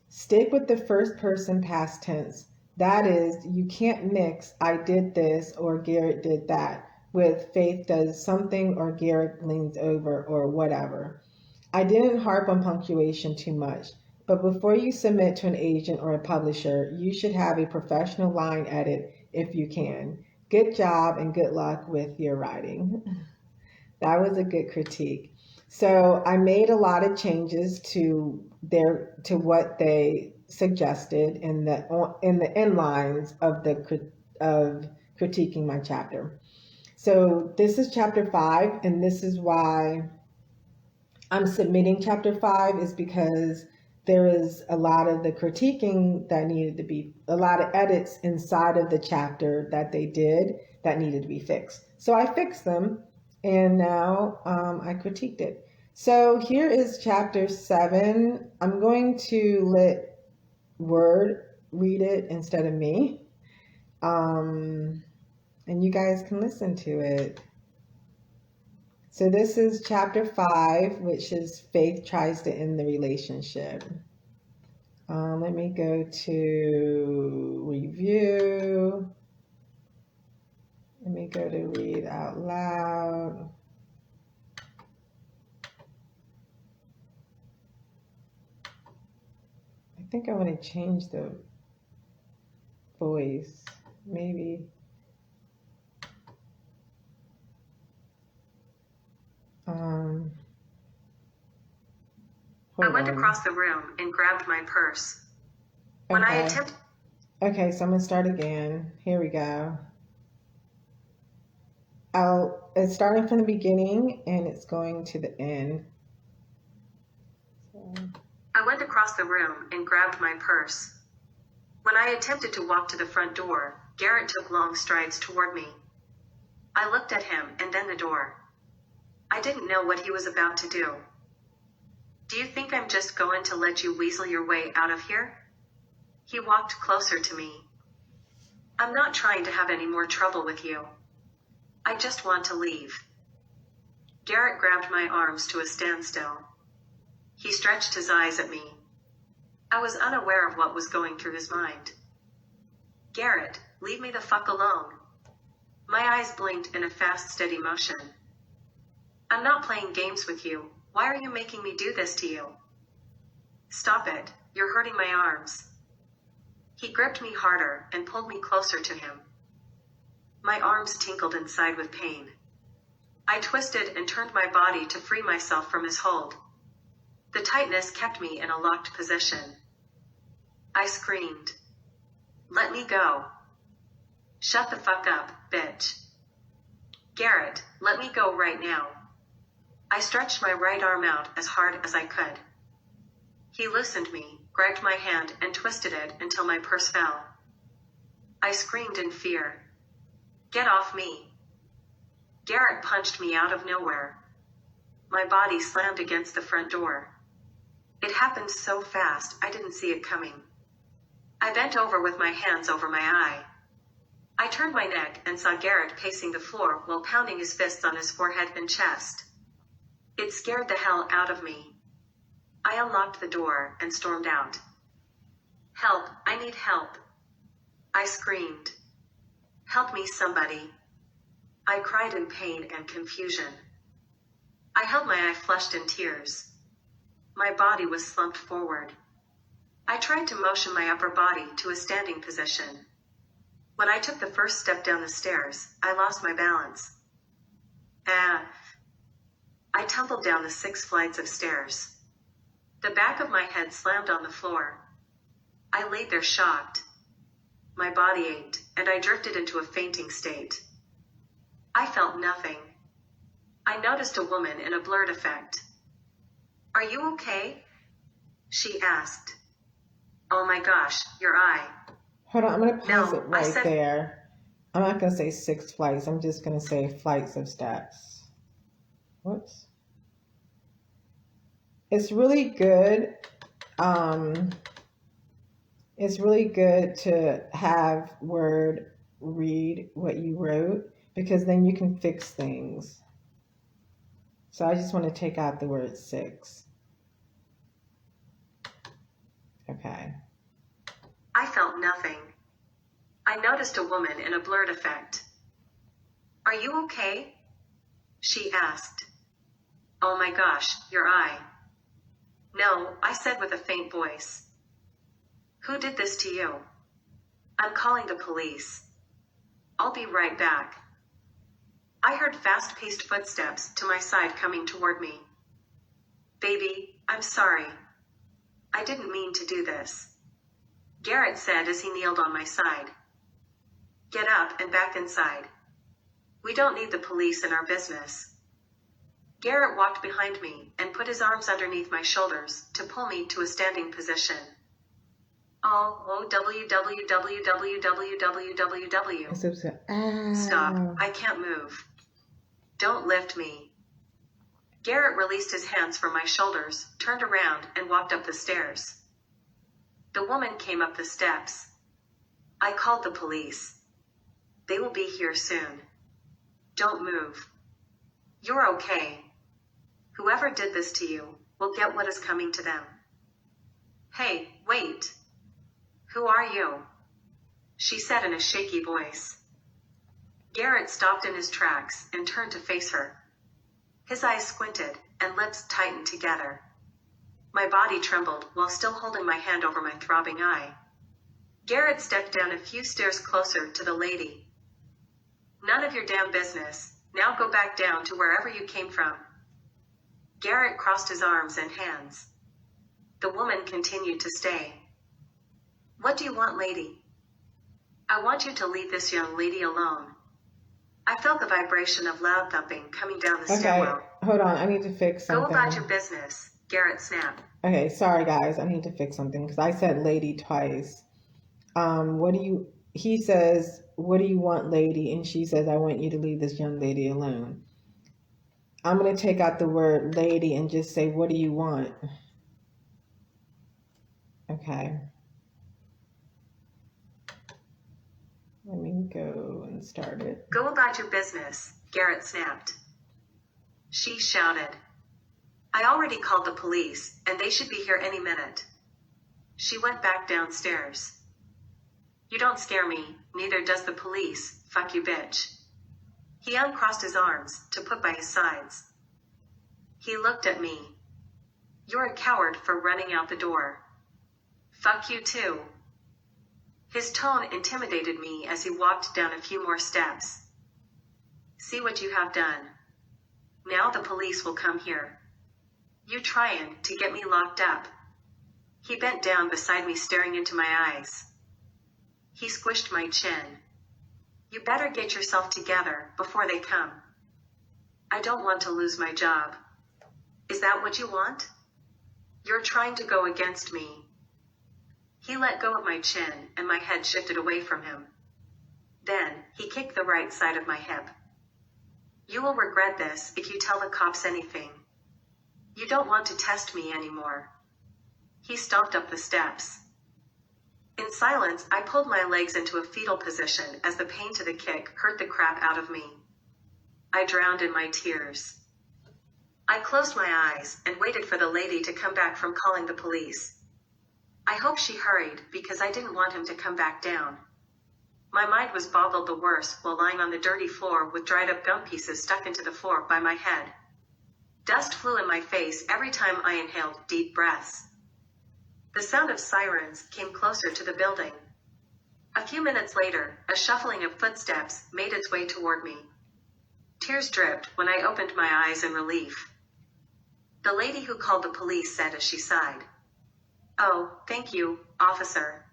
Stick with the first person past tense. That is, you can't mix I did this or Garrett did that with Faith does something or Garrett leans over or whatever. I didn't harp on punctuation too much, but before you submit to an agent or a publisher, you should have a professional line edit if you can. Good job and good luck with your writing. That was a good critique. So I made a lot of changes to what they suggested in the end lines of of critiquing my chapter. So this is chapter 5, and this is why I'm submitting chapter 5, is because there is a lot of the critiquing that needed to be, a lot of edits inside of the chapter that they did that needed to be fixed. So I fixed them, and now I critiqued it. So here is chapter 7. I'm going to let Word read it instead of me. And you guys can listen to it. So this is chapter 5, which is Faith tries to end the relationship. Let me go to review. Let me go to read out loud. I think I want to change the voice, maybe. I went across the room and grabbed my purse. When I attempted... Okay, so I'm going to start again. Here we go. It's starting from the beginning and it's going to the end. So. I went across the room and grabbed my purse. When I attempted to walk to the front door, Garrett took long strides toward me. I looked at him and then the door. I didn't know what he was about to do. Do you think I'm just going to let you weasel your way out of here? He walked closer to me. I'm not trying to have any more trouble with you. I just want to leave. Garrett grabbed my arms to a standstill. He stretched his eyes at me. I was unaware of what was going through his mind. Garrett, leave me the fuck alone. My eyes blinked in a fast, steady motion. I'm not playing games with you. Why are you making me do this to you? Stop it, you're hurting my arms. He gripped me harder and pulled me closer to him. My arms tingled inside with pain. I twisted and turned my body to free myself from his hold. The tightness kept me in a locked position. I screamed. Let me go. Shut the fuck up, bitch. Garrett, let me go right now. I stretched my right arm out as hard as I could. He loosened me, grabbed my hand and twisted it until my purse fell. I screamed in fear. Get off me. Garrett punched me out of nowhere. My body slammed against the front door. It happened so fast I didn't see it coming. I bent over with my hands over my eye. I turned my neck and saw Garrett pacing the floor while pounding his fists on his forehead and chest. It scared the hell out of me. I unlocked the door and stormed out. Help, I need help. I screamed. Help me, somebody. I cried in pain and confusion. I held my eye flushed in tears. My body was slumped forward. I tried to motion my upper body to a standing position. When I took the first step down the stairs, I lost my balance. I tumbled down the 6 flights of stairs. The back of my head slammed on the floor. I lay there shocked. My body ached, and I drifted into a fainting state. I felt nothing. I noticed a woman in a blurred effect. Are you okay? She asked. Oh my gosh, your eye. Hold on, I'm going to pause it right there. I'm not going to say 6 flights. I'm just going to say flights of steps. Whoops. It's really good. It's really good to have Word read what you wrote, because then you can fix things. So I just want to take out the word 6. Okay. I felt nothing. I noticed a woman in a blurred effect. Are you okay? She asked. Oh my gosh, your eye. No, I said with a faint voice. Who did this to you? I'm calling the police. I'll be right back. I heard fast-paced footsteps to my side coming toward me. Baby, I'm sorry. I didn't mean to do this. Garrett said as he kneeled on my side. Get up and back inside. We don't need the police in our business. Garrett walked behind me and put his arms underneath my shoulders to pull me to a standing position. Stop, I can't move. Don't lift me. Garrett released his hands from my shoulders, turned around, and walked up the stairs. The woman came up the steps. I called the police. They will be here soon. Don't move. You're okay. Whoever did this to you will get what is coming to them. Hey, wait. Who are you? She said in a shaky voice. Garrett stopped in his tracks and turned to face her. His eyes squinted and lips tightened together. My body trembled while still holding my hand over my throbbing eye. Garrett stepped down a few stairs closer to the lady. None of your damn business. Now go back down to wherever you came from. Garrett crossed his arms and hands. The woman continued to stay. What do you want, lady? I want you to leave this young lady alone. I felt the vibration of loud thumping coming down the stairwell. Okay, hold on. I need to fix something. Go about your business, Garrett snapped. Okay, sorry guys. I need to fix something because I said lady twice. He says, what do you want, lady? And she says, I want you to leave this young lady alone. I'm going to take out the word lady and just say, what do you want? Okay. Let me go and start it. Go about your business, Garrett snapped. She shouted. I already called the police, and they should be here any minute. She went back downstairs. You don't scare me, neither does the police, fuck you bitch. He uncrossed his arms to put by his sides. He looked at me. You're a coward for running out the door. Fuck you too. His tone intimidated me as he walked down a few more steps. See what you have done. Now the police will come here. You trying to get me locked up. He bent down beside me, staring into my eyes. He squished my chin. You better get yourself together before they come. I don't want to lose my job. Is that what you want? You're trying to go against me. He let go of my chin and my head shifted away from him. Then, he kicked the right side of my hip. You will regret this if you tell the cops anything. You don't want to test me anymore. He stomped up the steps. In silence, I pulled my legs into a fetal position as the pain to the kick hurt the crap out of me. I drowned in my tears. I closed my eyes and waited for the lady to come back from calling the police. I hoped she hurried because I didn't want him to come back down. My mind was boggled the worse while lying on the dirty floor with dried up gum pieces stuck into the floor by my head. Dust flew in my face every time I inhaled deep breaths. The sound of sirens came closer to the building. A few minutes later, a shuffling of footsteps made its way toward me. Tears dripped when I opened my eyes in relief. The lady who called the police said as she sighed. Oh, thank you, officer.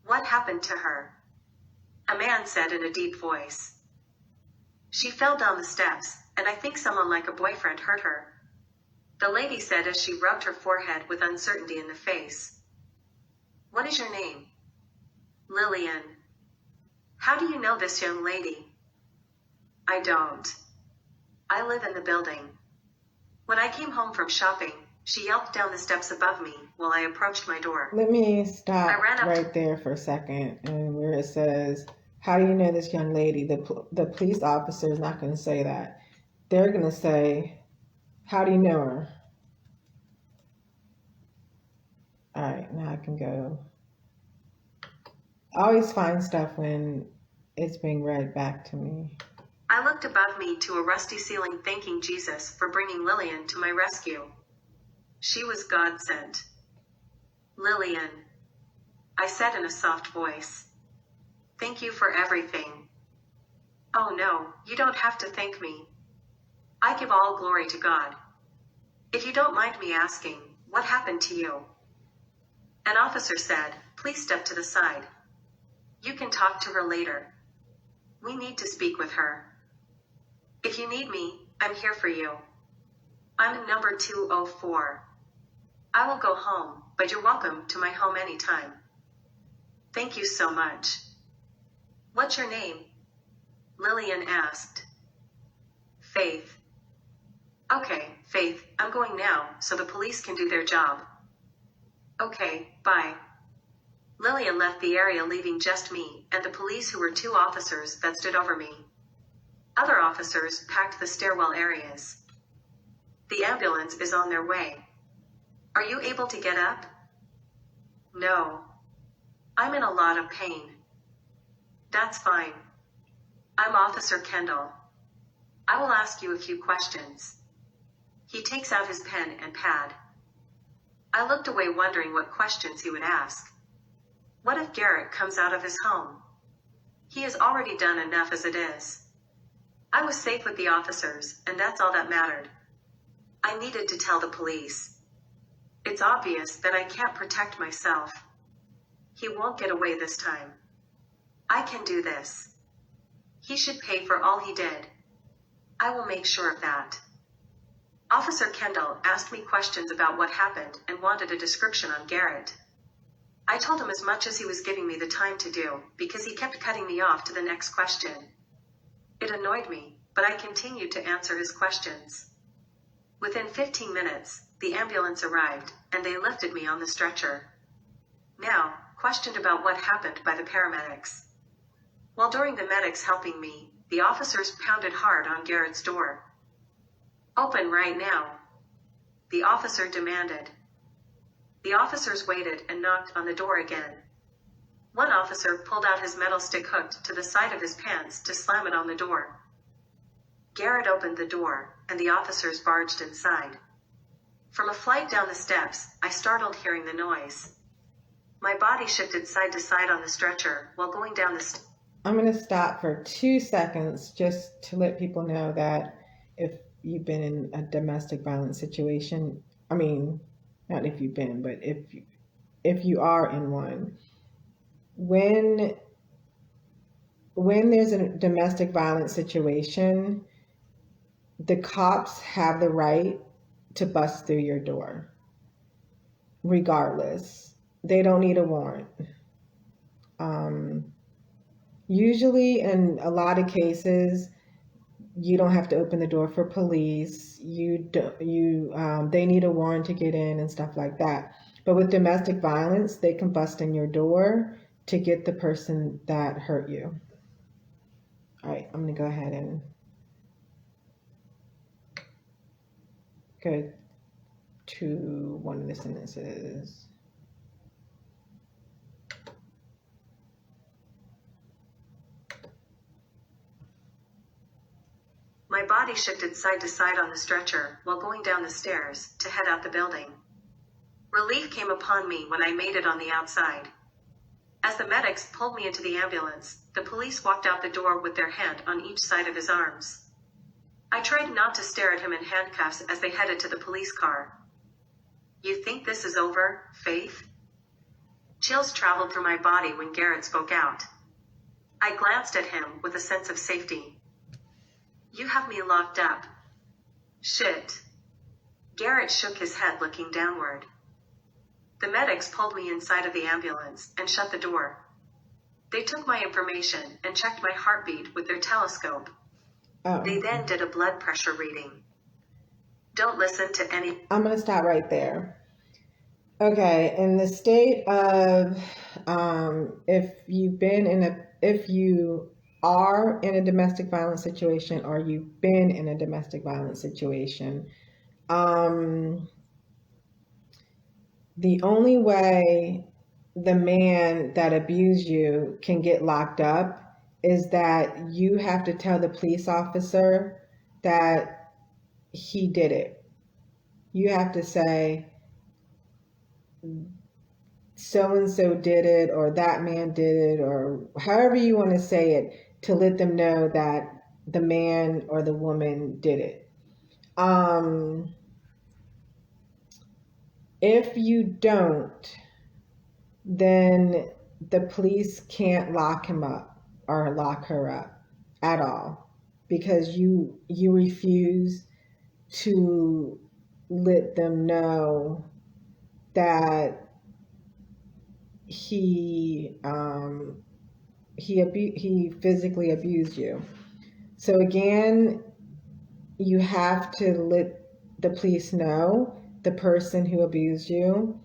What happened to her? A man said in a deep voice. She fell down the steps, and I think someone like a boyfriend hurt her. The lady said as she rubbed her forehead with uncertainty in the face. What is your name? Lillian. How do you know this young lady? I don't. I live in the building. When I came home from shopping, she yelped down the steps above me while I approached my door. Let me stop right there for a second. And where it says, how do you know this young lady? The police officer is not going to say that. They're going to say, How do you know her? All right, now I can go. I always find stuff when it's being read back to me. I looked above me to a rusty ceiling, thanking Jesus for bringing Lillian to my rescue. She was God sent. Lillian, I said in a soft voice. Thank you for everything. Oh no, you don't have to thank me. I give all glory to God. If you don't mind me asking, what happened to you? An officer said, please step to the side. You can talk to her later. We need to speak with her. If you need me, I'm here for you. I'm in number 204. I will go home, but you're welcome to my home anytime. Thank you so much. What's your name? Lillian asked. Faith. Okay, Faith, I'm going now, so the police can do their job. Okay, bye. Lillian left the area, leaving just me and the police, who were 2 officers that stood over me. Other officers packed the stairwell areas. The ambulance is on their way. Are you able to get up? No. I'm in a lot of pain. That's fine. I'm Officer Kendall. I will ask you a few questions. He takes out his pen and pad. I looked away, wondering what questions he would ask. What if Garrett comes out of his home? He has already done enough as it is. I was safe with the officers, and that's all that mattered. I needed to tell the police. It's obvious that I can't protect myself. He won't get away this time. I can do this. He should pay for all he did. I will make sure of that. Officer Kendall asked me questions about what happened and wanted a description on Garrett. I told him as much as he was giving me the time to do, because he kept cutting me off to the next question. It annoyed me, but I continued to answer his questions. Within 15 minutes, the ambulance arrived, and they lifted me on the stretcher. Now, questioned about what happened by the paramedics. While during the medics helping me, the officers pounded hard on Garrett's door. Open right now, the officer demanded. The officers waited and knocked on the door again. One officer pulled out his metal stick hooked to the side of his pants to slam it on the door. Garrett opened the door, and the officers barged inside. From a flight down the steps, I startled hearing the noise. My body shifted side to side on the stretcher while going down the stairs. I'm going to stop for 2 seconds just to let people know that if you've been in a domestic violence situation, I mean, not if you've been, but if you are in one, when there's a domestic violence situation, the cops have the right to bust through your door, regardless. They don't need a warrant. Usually, in a lot of cases, you don't have to open the door for police. They need a warrant to get in and stuff like that. But with domestic violence, they can bust in your door to get the person that hurt you. All right, I'm gonna go ahead and go to one of the sentences. My body shifted side to side on the stretcher while going down the stairs to head out the building. Relief came upon me when I made it on the outside. As the medics pulled me into the ambulance, the police walked out the door with their hand on each side of his arms. I tried not to stare at him in handcuffs as they headed to the police car. You think this is over, Faith? Chills traveled through my body when Garrett spoke out. I glanced at him with a sense of safety. You have me locked up. Shit. Garrett shook his head, looking downward. The medics pulled me inside of the ambulance and shut the door. They took my information and checked my heartbeat with their telescope. Oh. They then did a blood pressure reading. Don't listen to any... I'm going to stop right there. Okay, in the state of, if you are in a domestic violence situation or you've been in a domestic violence situation, The only way the man that abused you can get locked up is that you have to tell the police officer that he did it. You have to say, so and so did it, or that man did it, or however you want to say it, to let them know that the man or the woman did it. If you don't, then the police can't lock him up or lock her up at all, because you refuse to let them know that he physically abused you. So again, you have to let the police know the person who abused you,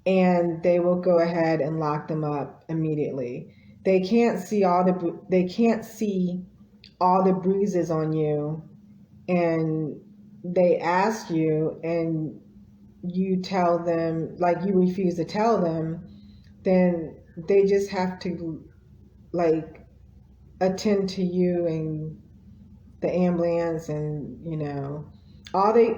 and they will go ahead and lock them up immediately. They can't see all the bruises on you, and they ask you and you tell them, like, you refuse to tell them, then they just have to, like, attend to you and the ambulance, and all they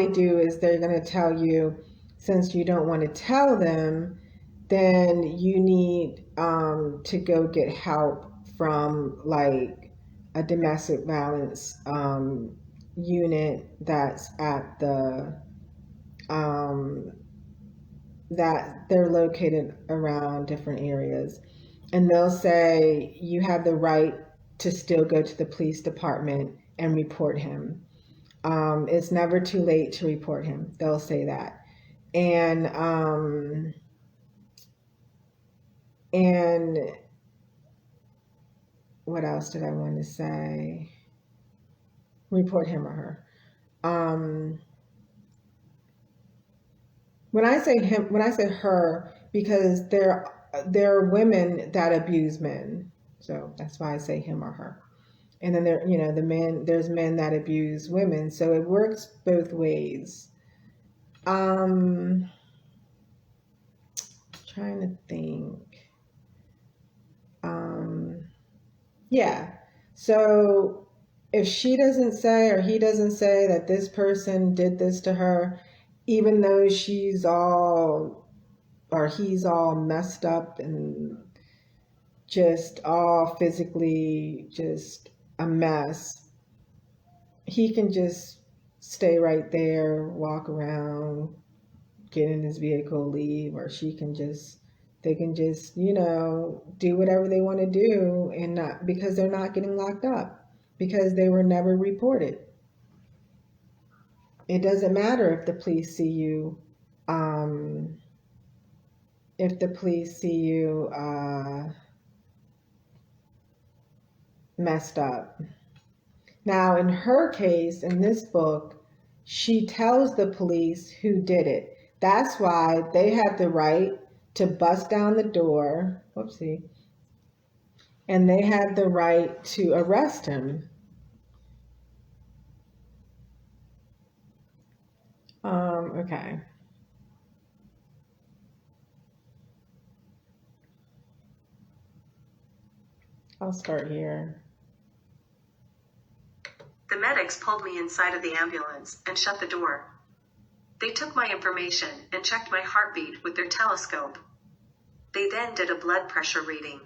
do is they're going to tell you, since you don't want to tell them, then you need to go get help from, like, a domestic violence unit that's at the that they're located around different areas, and they'll say you have the right to still go to the police department and report him. It's never too late to report him. They'll say that. And what else did I want to say? Report him or her. When I say her, because there are women that abuse men, so that's why I say him or her. And then there's men that abuse women, so it works both ways. Trying to think. Yeah. So if she doesn't say, or he doesn't say, that this person did this to her, even though she's all, or he's all messed up and just all physically just a mess, he can just stay right there, walk around, get in his vehicle, leave, or they can just, do whatever they want to do, and not, because they're not getting locked up, because they were never reported. It doesn't matter if the police see you, messed up. Now, in her case, in this book, she tells the police who did it. That's why they had the right to bust down the door. Whoopsie. And they had the right to arrest him. Okay. I'll start here. The medics pulled me inside of the ambulance and shut the door. They took my information and checked my heartbeat with their telescope. They then did a blood pressure reading.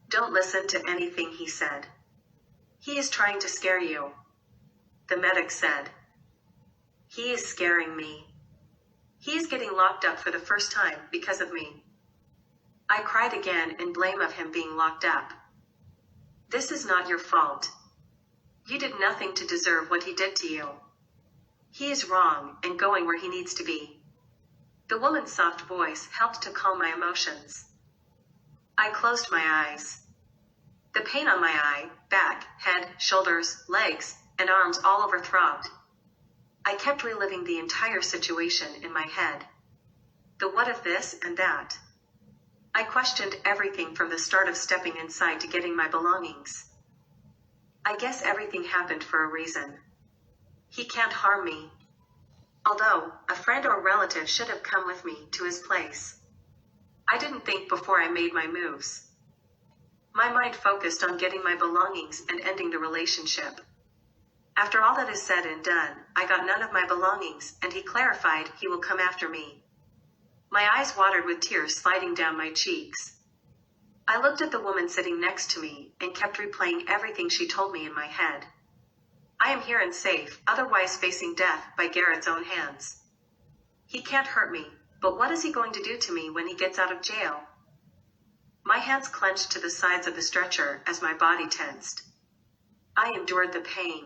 Don't listen to anything he said. He is trying to scare you, the medic said. He is scaring me. He is getting locked up for the first time because of me. I cried again in blame of him being locked up. This is not your fault. You did nothing to deserve what he did to you. He is wrong and going where he needs to be. The woman's soft voice helped to calm my emotions. I closed my eyes. The pain on my eye, back, head, shoulders, legs, and arms all over throbbed. I kept reliving the entire situation in my head. The what if this and that. I questioned everything from the start of stepping inside to getting my belongings. I guess everything happened for a reason. He can't harm me. Although, a friend or relative should have come with me to his place. I didn't think before I made my moves. My mind focused on getting my belongings and ending the relationship. After all that is said and done, I got none of my belongings, and he clarified he will come after me. My eyes watered with tears sliding down my cheeks. I looked at the woman sitting next to me and kept replaying everything she told me in my head. I am here and safe, otherwise facing death by Garrett's own hands. He can't hurt me, but what is he going to do to me when he gets out of jail? My hands clenched to the sides of the stretcher as my body tensed. I endured the pain.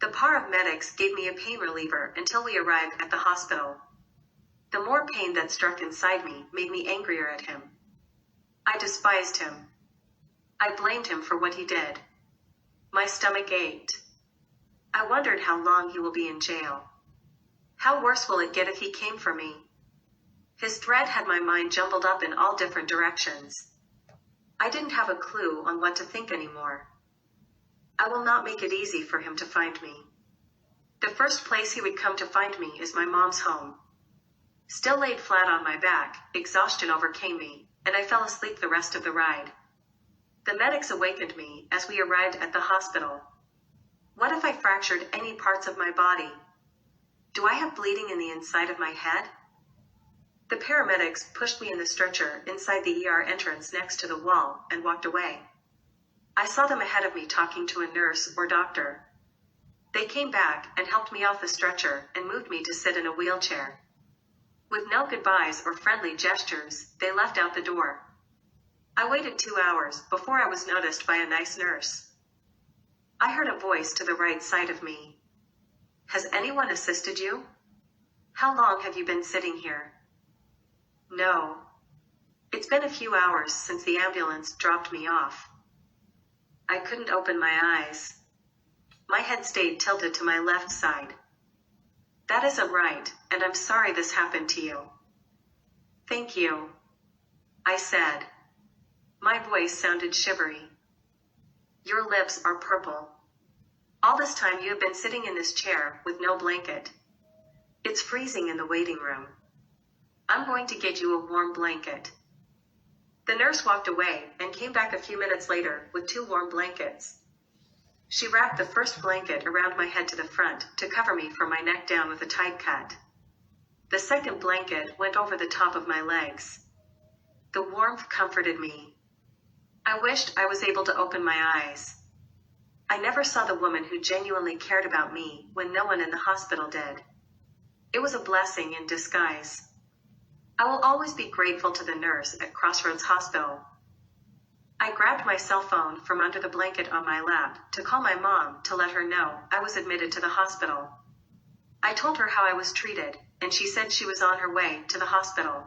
The paramedics gave me a pain reliever until we arrived at the hospital. The more pain that struck inside me made me angrier at him. I despised him. I blamed him for what he did. My stomach ached. I wondered how long he will be in jail. How worse will it get if he came for me? His threat had my mind jumbled up in all different directions. I didn't have a clue on what to think anymore. I will not make it easy for him to find me. The first place he would come to find me is my mom's home. Still laid flat on my back, exhaustion overcame me, and I fell asleep the rest of the ride. The medics awakened me as we arrived at the hospital. What if I fractured any parts of my body? Do I have bleeding in the inside of my head? The paramedics pushed me in the stretcher inside the ER entrance next to the wall and walked away. I saw them ahead of me talking to a nurse or doctor. They came back and helped me off the stretcher and moved me to sit in a wheelchair. With no goodbyes or friendly gestures, they left out the door. I waited 2 hours before I was noticed by a nice nurse. I heard a voice to the right side of me. Has anyone assisted you? How long have you been sitting here? No. It's been a few hours since the ambulance dropped me off. I couldn't open my eyes. My head stayed tilted to my left side. That isn't right, and I'm sorry this happened to you. Thank you, I said. My voice sounded shivery. Your lips are purple. All this time you have been sitting in this chair with no blanket. It's freezing in the waiting room. I'm going to get you a warm blanket. The nurse walked away and came back a few minutes later with 2 warm blankets. She wrapped the first blanket around my head to the front to cover me from my neck down with a tight cut. The second blanket went over the top of my legs. The warmth comforted me. I wished I was able to open my eyes. I never saw the woman who genuinely cared about me when no one in the hospital did. It was a blessing in disguise. I will always be grateful to the nurse at Crossroads Hospital. I grabbed my cell phone from under the blanket on my lap to call my mom to let her know I was admitted to the hospital. I told her how I was treated, and she said she was on her way to the hospital.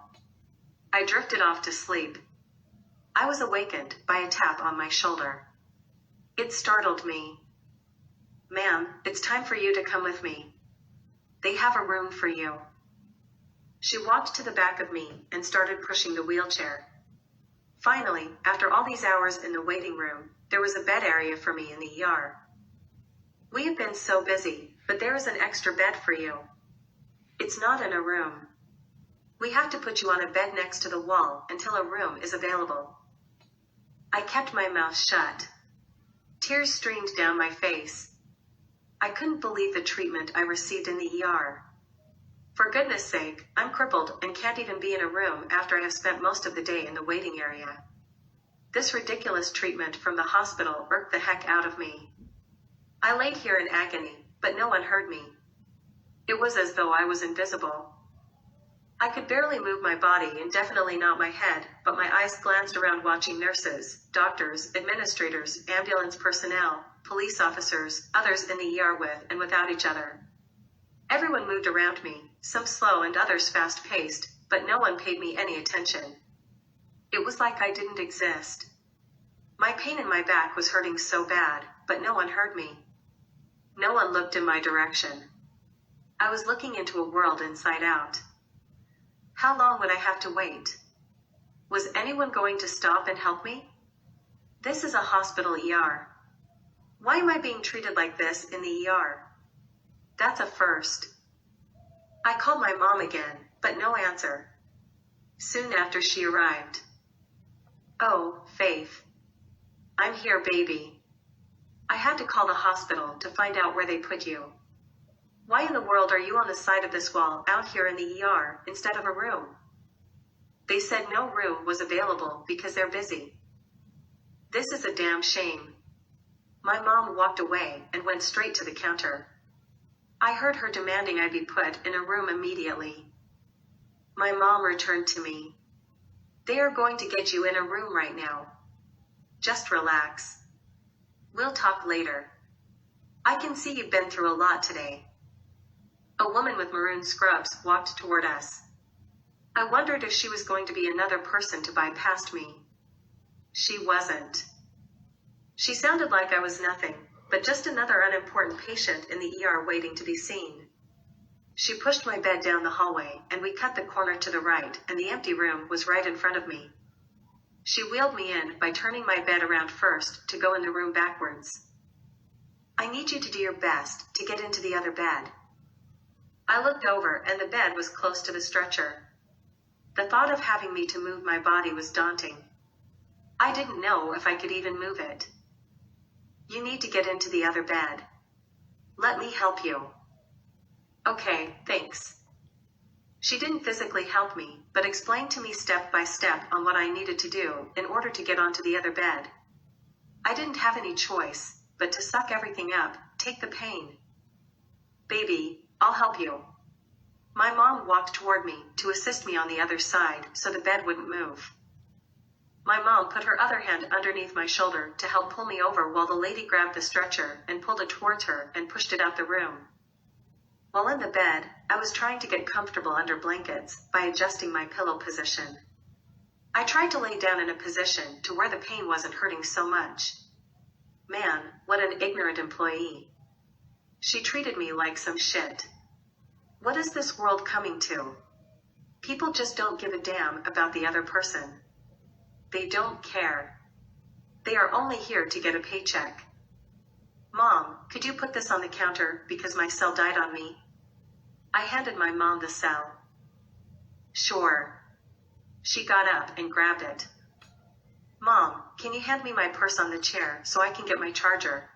I drifted off to sleep. I was awakened by a tap on my shoulder. It startled me. Ma'am, it's time for you to come with me. They have a room for you. She walked to the back of me and started pushing the wheelchair. Finally, after all these hours in the waiting room, there was a bed area for me in the ER. We have been so busy, but there is an extra bed for you. It's not in a room. We have to put you on a bed next to the wall until a room is available. I kept my mouth shut. Tears streamed down my face. I couldn't believe the treatment I received in the ER. For goodness sake, I'm crippled and can't even be in a room after I have spent most of the day in the waiting area. This ridiculous treatment from the hospital irked the heck out of me. I laid here in agony, but no one heard me. It was as though I was invisible. I could barely move my body and definitely not my head, but my eyes glanced around watching nurses, doctors, administrators, ambulance personnel, police officers, others in the ER with and without each other. Everyone moved around me, some slow and others fast-paced, but no one paid me any attention. It was like I didn't exist. My pain in my back was hurting so bad, but no one heard me. No one looked in my direction. I was looking into a world inside out. How long would I have to wait? Was anyone going to stop and help me? This is a hospital ER. Why am I being treated like this in the ER? That's a first. I called my mom again, but no answer. Soon after she arrived. Oh, Faith. I'm here, baby. I had to call the hospital to find out where they put you. Why in the world are you on the side of this wall out here in the ER instead of a room? They said no room was available because they're busy. This is a damn shame. My mom walked away and went straight to the counter. I heard her demanding I be put in a room immediately. My mom returned to me. They are going to get you in a room right now. Just relax. We'll talk later. I can see you've been through a lot today. A woman with maroon scrubs walked toward us. I wondered if she was going to be another person to bypass me. She wasn't. She sounded like I was nothing, but just another unimportant patient in the ER waiting to be seen. She pushed my bed down the hallway, and we cut the corner to the right, and the empty room was right in front of me. She wheeled me in by turning my bed around first to go in the room backwards. I need you to do your best to get into the other bed. I looked over, and the bed was close to the stretcher. The thought of having me to move my body was daunting. I didn't know if I could even move it. You need to get into the other bed. Let me help you. Okay, thanks. She didn't physically help me, but explained to me step by step on what I needed to do in order to get onto the other bed. I didn't have any choice, but to suck everything up, take the pain. Baby, I'll help you. My mom walked toward me to assist me on the other side so the bed wouldn't move. My mom put her other hand underneath my shoulder to help pull me over while the lady grabbed the stretcher and pulled it towards her and pushed it out the room. While in the bed, I was trying to get comfortable under blankets by adjusting my pillow position. I tried to lay down in a position to where the pain wasn't hurting so much. Man, what an ignorant employee. She treated me like some shit. What is this world coming to? People just don't give a damn about the other person. They don't care. They are only here to get a paycheck. Mom, could you put this on the counter because my cell died on me? I handed my mom the cell. Sure. She got up and grabbed it. Mom, can you hand me my purse on the chair so I can get my charger?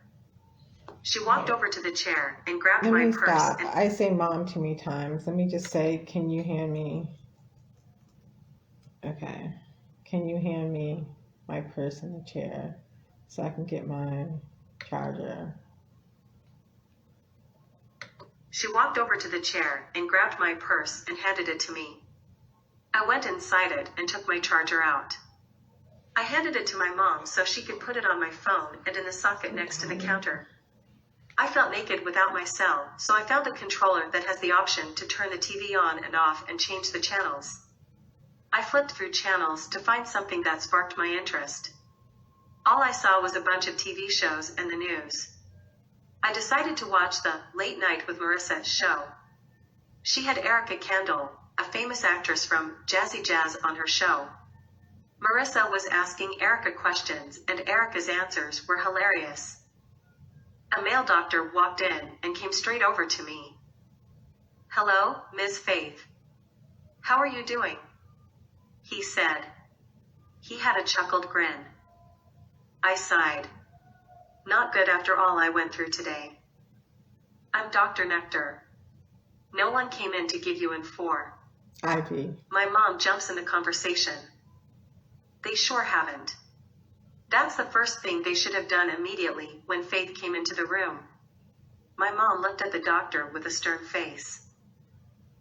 She walked over to the chair and grabbed Let my me purse. stop. I say mom too many times. Let me just say, can you hand me? Okay. Can you hand me my purse in the chair so I can get my charger? She walked over to the chair and grabbed my purse and handed it to me. I went inside it and took my charger out. I handed it to my mom so she could put it on my phone and in the socket next to the counter. I felt naked without my cell, so I found a controller that has the option to turn the TV on and off and change the channels. I flipped through channels to find something that sparked my interest. All I saw was a bunch of TV shows and the news. I decided to watch the Late Night with Marissa show. She had Erica Kendall, a famous actress from Jazzy Jazz, on her show. Marissa was asking Erica questions and Erica's answers were hilarious. A male doctor walked in and came straight over to me. Hello, Ms. Faith. How are you doing? He said. He had a chuckled grin. I sighed. Not good after all I went through today. I'm Dr. Nectar. No one came in to give you N4. Ivy. My mom jumps in the conversation. They sure haven't. That's the first thing they should have done immediately when Faith came into the room. My mom looked at the doctor with a stern face.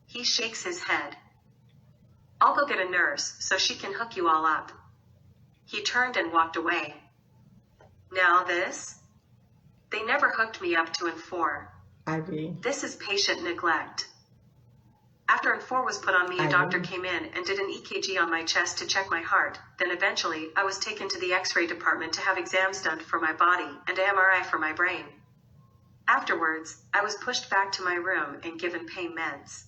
He shakes his head. I'll go get a nurse so she can hook you all up. He turned and walked away. Now this? They never hooked me up to N4. Ivy. This is patient neglect. After N4 was put on me, a doctor came in and did an EKG on my chest to check my heart. Then eventually, I was taken to the X-ray department to have exams done for my body and an MRI for my brain. Afterwards, I was pushed back to my room and given pain meds.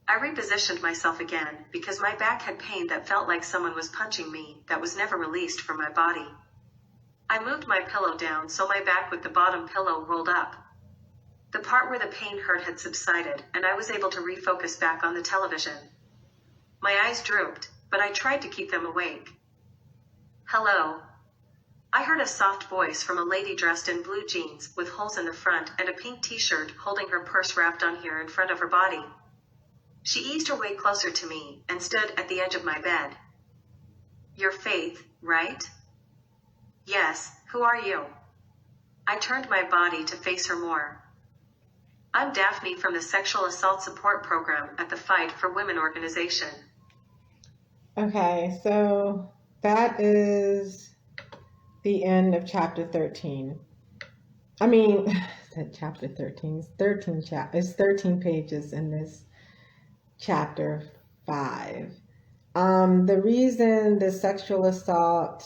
I repositioned myself again because my back had pain that felt like someone was punching me that was never released from my body. I moved my pillow down so my back with the bottom pillow rolled up. The part where the pain hurt had subsided, and I was able to refocus back on the television. My eyes drooped, but I tried to keep them awake. Hello. I heard a soft voice from a lady dressed in blue jeans with holes in the front and a pink t-shirt, holding her purse wrapped on here in front of her body. She eased her way closer to me and stood at the edge of my bed. You're Faith, right? Yes, who are you? I turned my body to face her more. I'm Daphne from the Sexual Assault Support Program at the Fight for Women organization. Okay, so that is the end of chapter 13. I mean, chapter 13. It's 13 pages in this chapter 5. The reason the sexual assault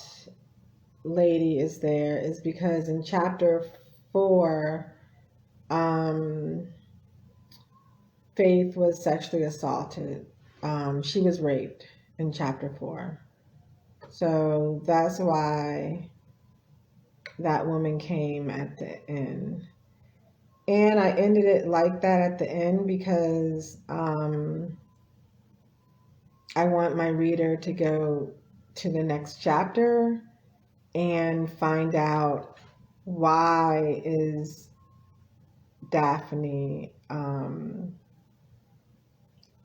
lady is there is because in chapter 4, Faith was sexually assaulted. She was raped in chapter 4. So that's why that woman came at the end. And I ended it like that at the end because I want my reader to go to the next chapter and find out why is Daphne,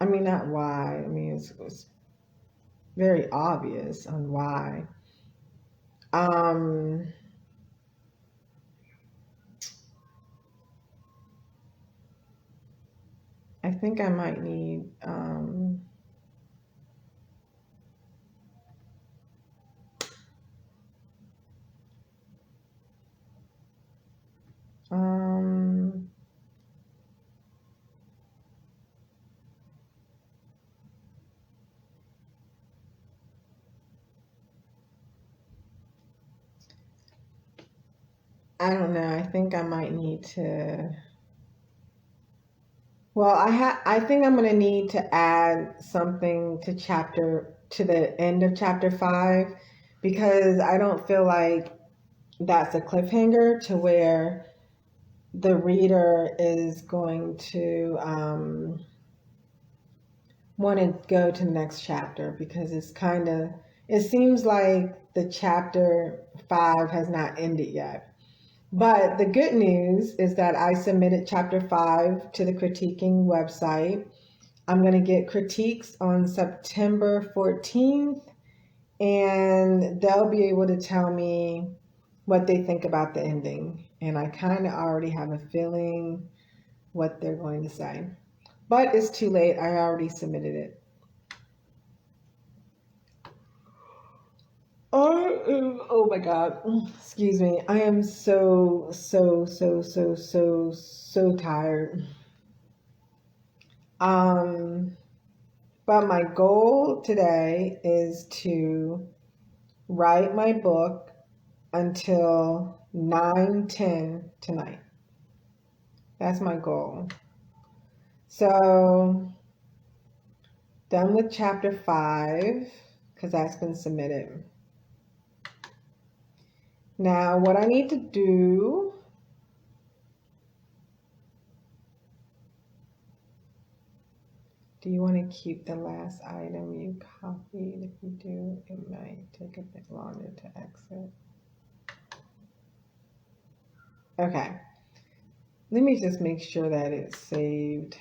not why, it's very obvious on why. I think I might need, I don't know. I think I might need to. Well, I think I'm going to need to add something to the end of chapter 5 because I don't feel like that's a cliffhanger to where the reader is going to want to go to the next chapter because it seems like the chapter 5 has not ended yet. But the good news is that I submitted chapter 5 to the critiquing website. I'm going to get critiques on September 14th, and they'll be able to tell me what they think about the ending. And I kind of already have a feeling what they're going to say. But it's too late. I already submitted it. Oh my God. Excuse me. I am so tired. But my goal today is to write my book until 9:10 tonight. That's my goal. So, done with chapter 5 because that's been submitted. Now, what I need to do you want to keep the last item you copied? If you do, it might take a bit longer to exit. Okay. Let me just make sure that it's saved.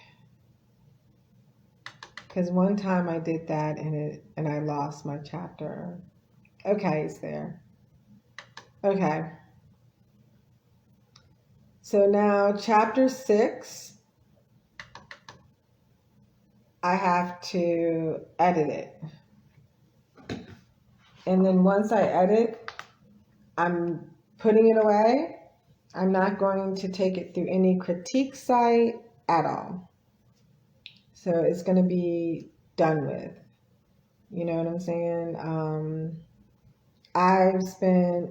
Because one time I did that and I lost my chapter. Okay, it's there. Okay. So now chapter 6, I have to edit it. And then once I edit, I'm putting it away. I'm not going to take it through any critique site at all. So it's going to be done with. You know what I'm saying? I've spent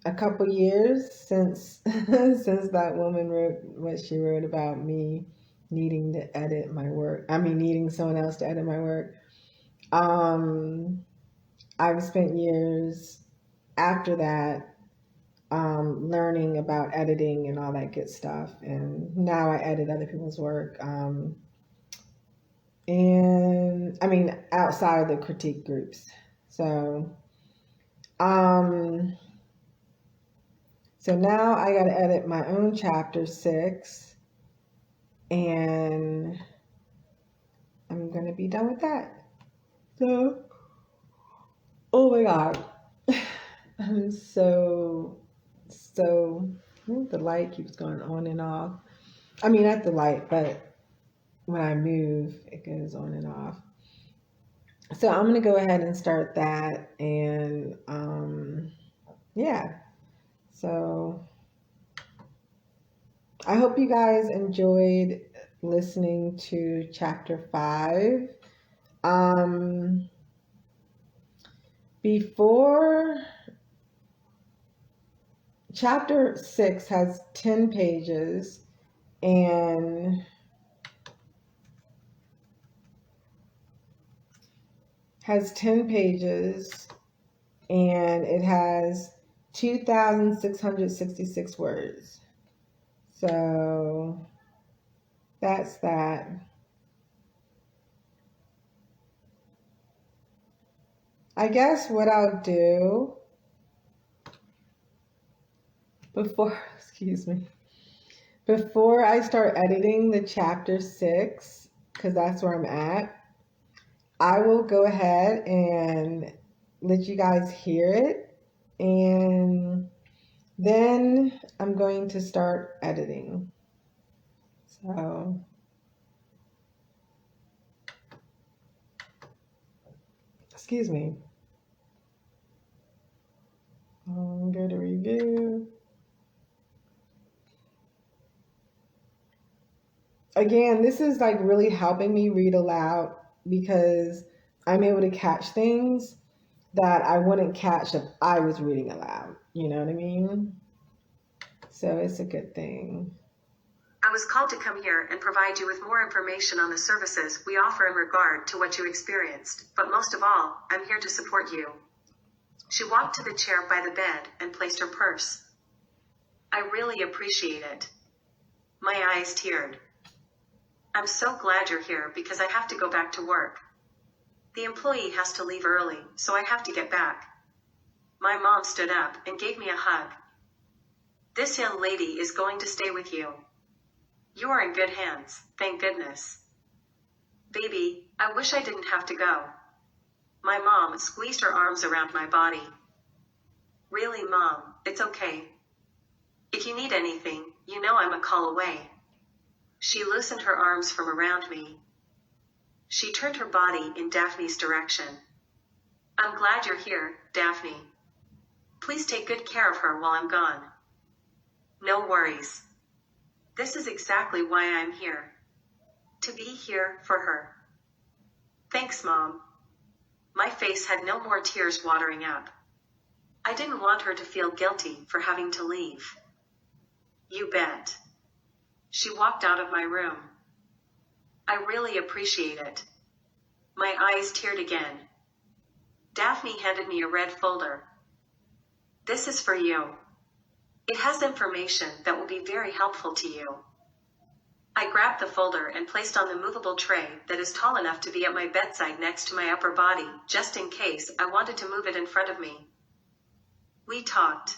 a couple years since that woman wrote what she wrote about me needing to edit my work. Needing someone else to edit my work. I've spent years after that learning about editing and all that good stuff. And now I edit other people's work. And I mean, outside of the critique groups. So, so now I got to edit my own chapter 6, and I'm going to be done with that. So, oh my God. I'm so, the light keeps going on and off. I mean, not the light, but when I move, it goes on and off. So I'm going to go ahead and start that. And yeah, so I hope you guys enjoyed listening to chapter 5. Before chapter 6 has 10 pages and it has 2,666 words. So that's that. I guess what I'll do before I start editing the chapter 6, because that's where I'm at, I will go ahead and let you guys hear it, and then I'm going to start editing. So excuse me. I'll go to review. Again, this is like really helping me read aloud because I'm able to catch things that I wouldn't catch if I was reading aloud. You know what I mean? So it's a good thing. I was called to come here and provide you with more information on the services we offer in regard to what you experienced, but most of all, I'm here to support you. She walked to the chair by the bed and placed her purse. I really appreciate it. My eyes teared. I'm so glad you're here because I have to go back to work. The employee has to leave early, so I have to get back. My mom stood up and gave me a hug. This young lady is going to stay with you. You are in good hands, thank goodness. Baby, I wish I didn't have to go. My mom squeezed her arms around my body. Really, Mom, it's okay. If you need anything, you know I'm a call away. She loosened her arms from around me. She turned her body in Daphne's direction. I'm glad you're here, Daphne. Please take good care of her while I'm gone. No worries. This is exactly why I'm here. To be here for her. Thanks, Mom. My face had no more tears watering up. I didn't want her to feel guilty for having to leave. You bet. She walked out of my room. I really appreciate it. My eyes teared again. Daphne handed me a red folder. This is for you. It has information that will be very helpful to you. I grabbed the folder and placed on the movable tray that is tall enough to be at my bedside next to my upper body, just in case I wanted to move it in front of me. We talked.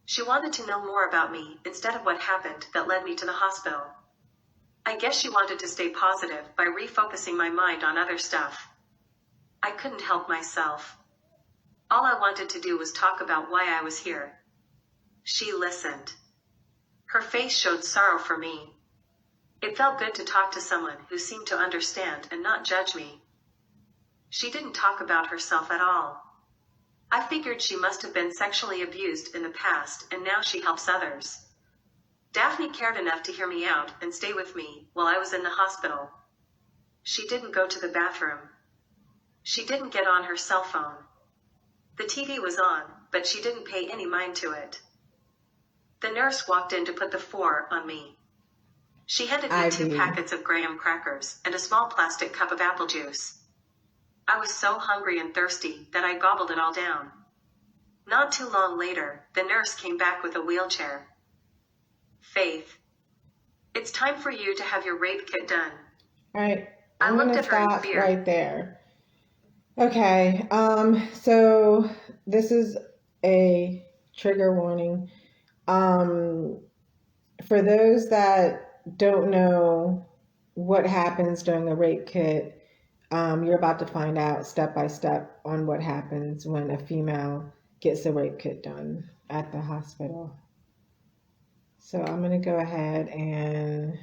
She wanted to know more about me instead of what happened that led me to the hospital. I guess she wanted to stay positive by refocusing my mind on other stuff. I couldn't help myself. All I wanted to do was talk about why I was here. She listened. Her face showed sorrow for me. It felt good to talk to someone who seemed to understand and not judge me. She didn't talk about herself at all. I figured she must have been sexually abused in the past and now she helps others. Daphne cared enough to hear me out and stay with me while I was in the hospital. She didn't go to the bathroom. She didn't get on her cell phone. The TV was on, but she didn't pay any mind to it. The nurse walked in to put the 4 on me. She handed me 2 packets of graham crackers and a small plastic cup of apple juice. I was so hungry and thirsty that I gobbled it all down. Not too long later, the nurse came back with a wheelchair. Faith, it's time for you to have your rape kit done. All right, I I'm looked gonna at her in stop fear. right there. Okay, so this is a trigger warning. For those that don't know what happens during a rape kit, you're about to find out step by step on what happens when a female gets a rape kit done at the hospital. So I'm going to go ahead and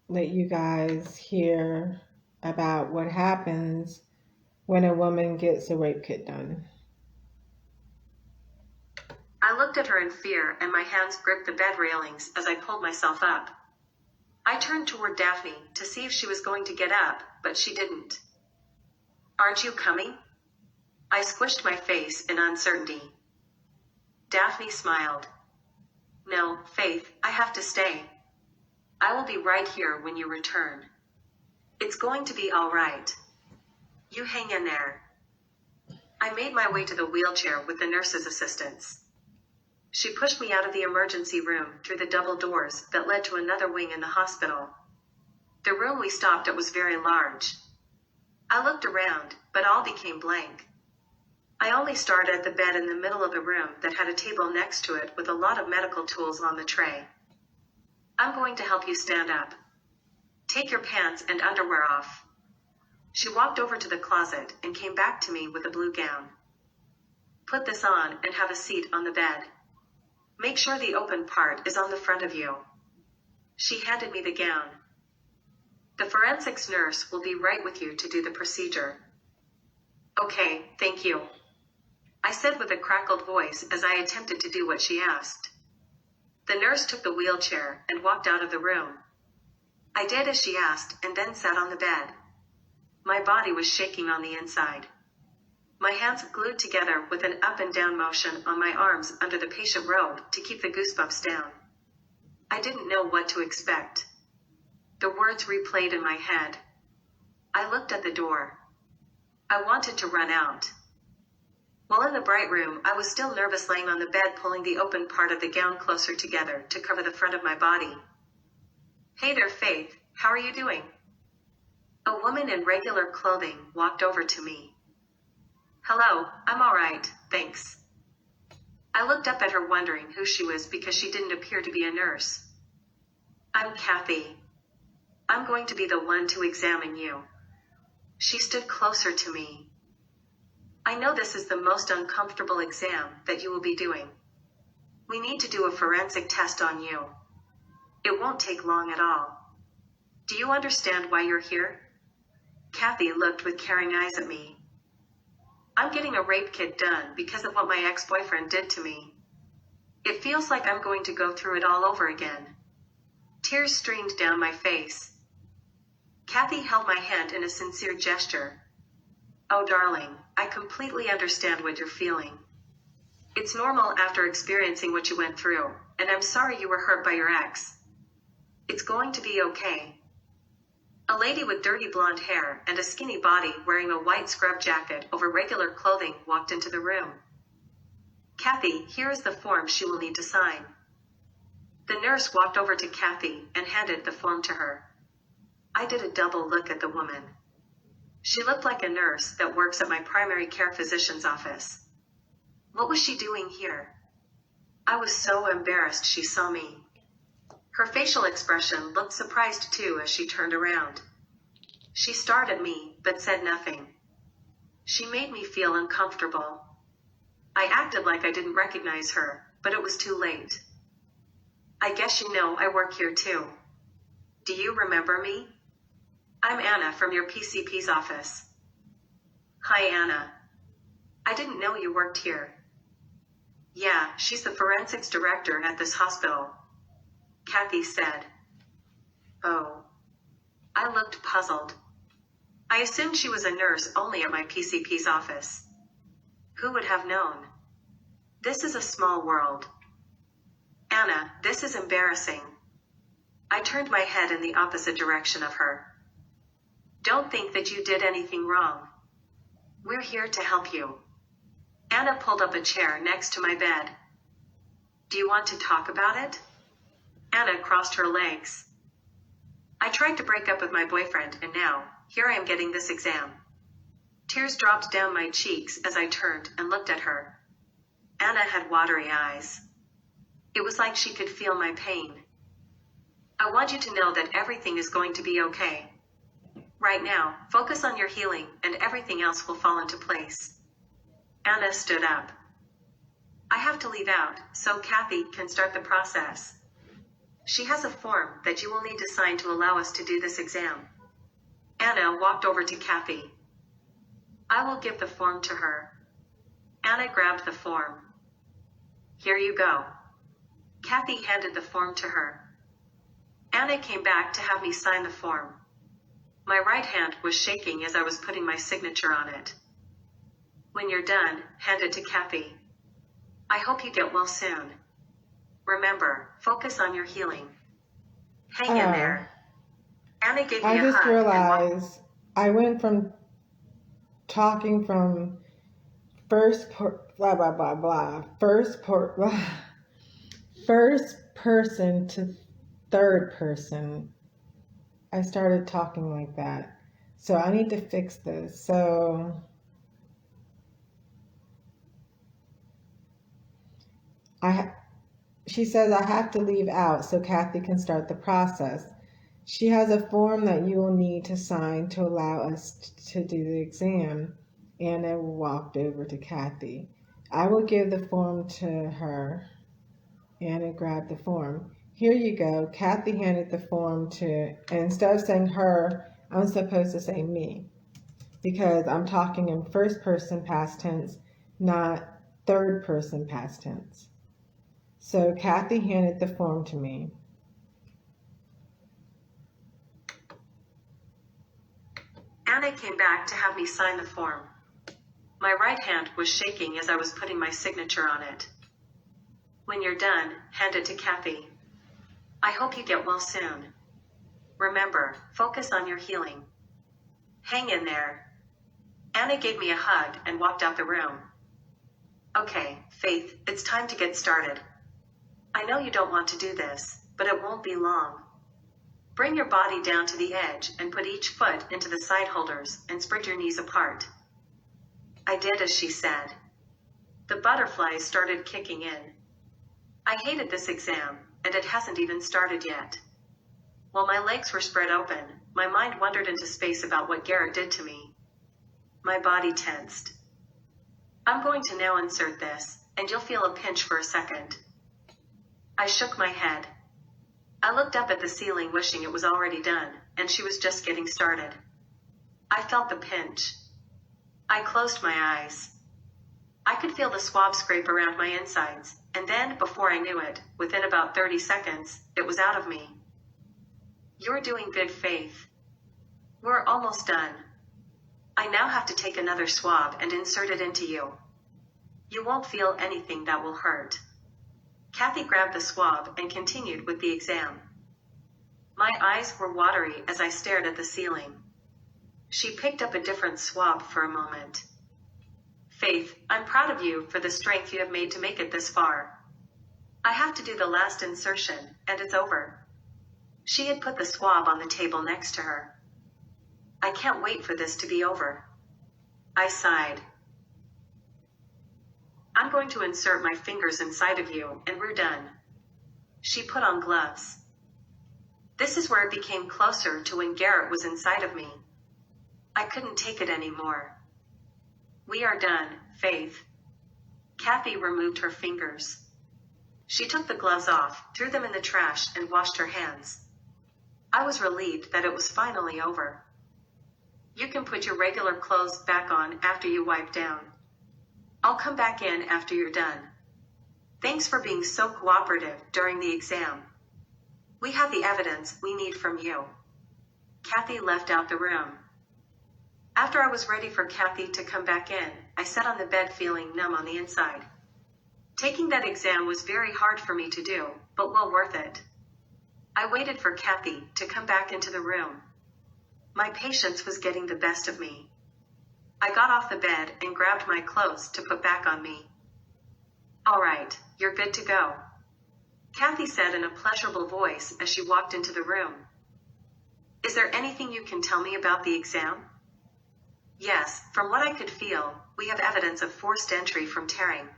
let you guys hear about what happens when a woman gets a rape kit done. I looked at her in fear and my hands gripped the bed railings as I pulled myself up. I turned toward Daphne to see if she was going to get up, but she didn't. Aren't you coming? I squished my face in uncertainty. Daphne smiled. No, Faith, I have to stay. I will be right here when you return. It's going to be all right. You hang in there. I made my way to the wheelchair with the nurse's assistance. She pushed me out of the emergency room through the double doors that led to another wing in the hospital. The room we stopped at was very large. I looked around, but all became blank. I only stared at the bed in the middle of the room that had a table next to it with a lot of medical tools on the tray. I'm going to help you stand up. Take your pants and underwear off. She walked over to the closet and came back to me with a blue gown. Put this on and have a seat on the bed. Make sure the open part is on the front of you. She handed me the gown. The forensics nurse will be right with you to do the procedure. Okay, thank you. I said with a crackled voice as I attempted to do what she asked. The nurse took the wheelchair and walked out of the room. I did as she asked and then sat on the bed. My body was shaking on the inside. My hands glued together with an up and down motion on my arms under the patient robe to keep the goosebumps down. I didn't know what to expect. The words replayed in my head. I looked at the door. I wanted to run out. While in the bright room, I was still nervous laying on the bed pulling the open part of the gown closer together to cover the front of my body. Hey there, Faith, how are you doing? A woman in regular clothing walked over to me. Hello, I'm alright, thanks. I looked up at her wondering who she was because she didn't appear to be a nurse. I'm Kathy. I'm going to be the one to examine you. She stood closer to me. I know this is the most uncomfortable exam that you will be doing. We need to do a forensic test on you. It won't take long at all. Do you understand why you're here? Kathy looked with caring eyes at me. I'm getting a rape kit done because of what my ex-boyfriend did to me. It feels like I'm going to go through it all over again. Tears streamed down my face. Kathy held my hand in a sincere gesture. Oh, darling, I completely understand what you're feeling. It's normal after experiencing what you went through, and I'm sorry you were hurt by your ex. It's going to be okay. A lady with dirty blonde hair and a skinny body wearing a white scrub jacket over regular clothing walked into the room. Kathy, here is the form she will need to sign. The nurse walked over to Kathy and handed the form to her. I did a double look at the woman. She looked like a nurse that works at my primary care physician's office. What was she doing here? I was so embarrassed she saw me. Her facial expression looked surprised too as she turned around. She stared at me, but said nothing. She made me feel uncomfortable. I acted like I didn't recognize her, but it was too late. I guess you know I work here too. Do you remember me? I'm Anna from your PCP's office. Hi, Anna. I didn't know you worked here. Yeah, she's the forensics director at this hospital. Kathy said. Oh. I looked puzzled. I assumed she was a nurse only at my PCP's office. Who would have known? This is a small world. Anna, this is embarrassing. I turned my head in the opposite direction of her. Don't think that you did anything wrong. We're here to help you. Anna pulled up a chair next to my bed. Do you want to talk about it? Anna crossed her legs. I tried to break up with my boyfriend, and now, here I am getting this exam. Tears dropped down my cheeks as I turned and looked at her. Anna had watery eyes. It was like she could feel my pain. I want you to know that everything is going to be okay. Right now, focus on your healing and everything else will fall into place. Anna stood up. I have to leave out so Kathy can start the process. She has a form that you will need to sign to allow us to do this exam. Anna walked over to Kathy. I will give the form to her. Anna grabbed the form. Here you go. Kathy handed the form to her. Anna came back to have me sign the form. My right hand was shaking as I was putting my signature on it. When you're done, hand it to Kathy. I hope you get well soon. Remember, focus on your healing. Hang in there. Anna gave me a hug. I just realized I went from talking from first person to third person. I started talking like that. So I need to fix this. So she says I have to leave out so Kathy can start the process. She has a form that you will need to sign to allow us to do the exam. Anna walked over to Kathy. I will give the form to her. Anna grabbed the form. Here you go. Kathy handed the form to, and instead of saying her, I'm supposed to say me, because I'm talking in first person past tense, not third person past tense. So Kathy handed the form to me. Anna came back to have me sign the form. My right hand was shaking as I was putting my signature on it. When you're done, hand it to Kathy. I hope you get well soon. Remember, focus on your healing. Hang in there. Anna gave me a hug and walked out the room. Okay, Faith, it's time to get started. I know you don't want to do this, but it won't be long. Bring your body down to the edge and put each foot into the side holders and spread your knees apart. I did as she said. The butterflies started kicking in. I hated this exam, and it hasn't even started yet. While my legs were spread open, my mind wandered into space about what Garrett did to me. My body tensed. I'm going to now insert this, and you'll feel a pinch for a second. I shook my head. I looked up at the ceiling wishing it was already done, and she was just getting started. I felt the pinch. I closed my eyes. I could feel the swab scrape around my insides, and then, before I knew it, within about 30 seconds, it was out of me. You're doing good, Faith. We're almost done. I now have to take another swab and insert it into you. You won't feel anything that will hurt. Kathy grabbed the swab and continued with the exam. My eyes were watery as I stared at the ceiling. She picked up a different swab for a moment. Faith, I'm proud of you for the strength you have made to make it this far. I have to do the last insertion, and it's over. She had put the swab on the table next to her. I can't wait for this to be over. I sighed. I'm going to insert my fingers inside of you, and we're done. She put on gloves. This is where it became closer to when Garrett was inside of me. I couldn't take it anymore. We are done, Faith. Kathy removed her fingers. She took the gloves off, threw them in the trash, and washed her hands. I was relieved that it was finally over. You can put your regular clothes back on after you wipe down. I'll come back in after you're done. Thanks for being so cooperative during the exam. We have the evidence we need from you. Kathy left out the room. After I was ready for Kathy to come back in, I sat on the bed feeling numb on the inside. Taking that exam was very hard for me to do, but well worth it. I waited for Kathy to come back into the room. My patience was getting the best of me. I got off the bed and grabbed my clothes to put back on me. "All right, you're good to go," Kathy said in a pleasurable voice as she walked into the room. "Is there anything you can tell me about the exam?" "Yes, from what I could feel, we have evidence of forced entry from tearing.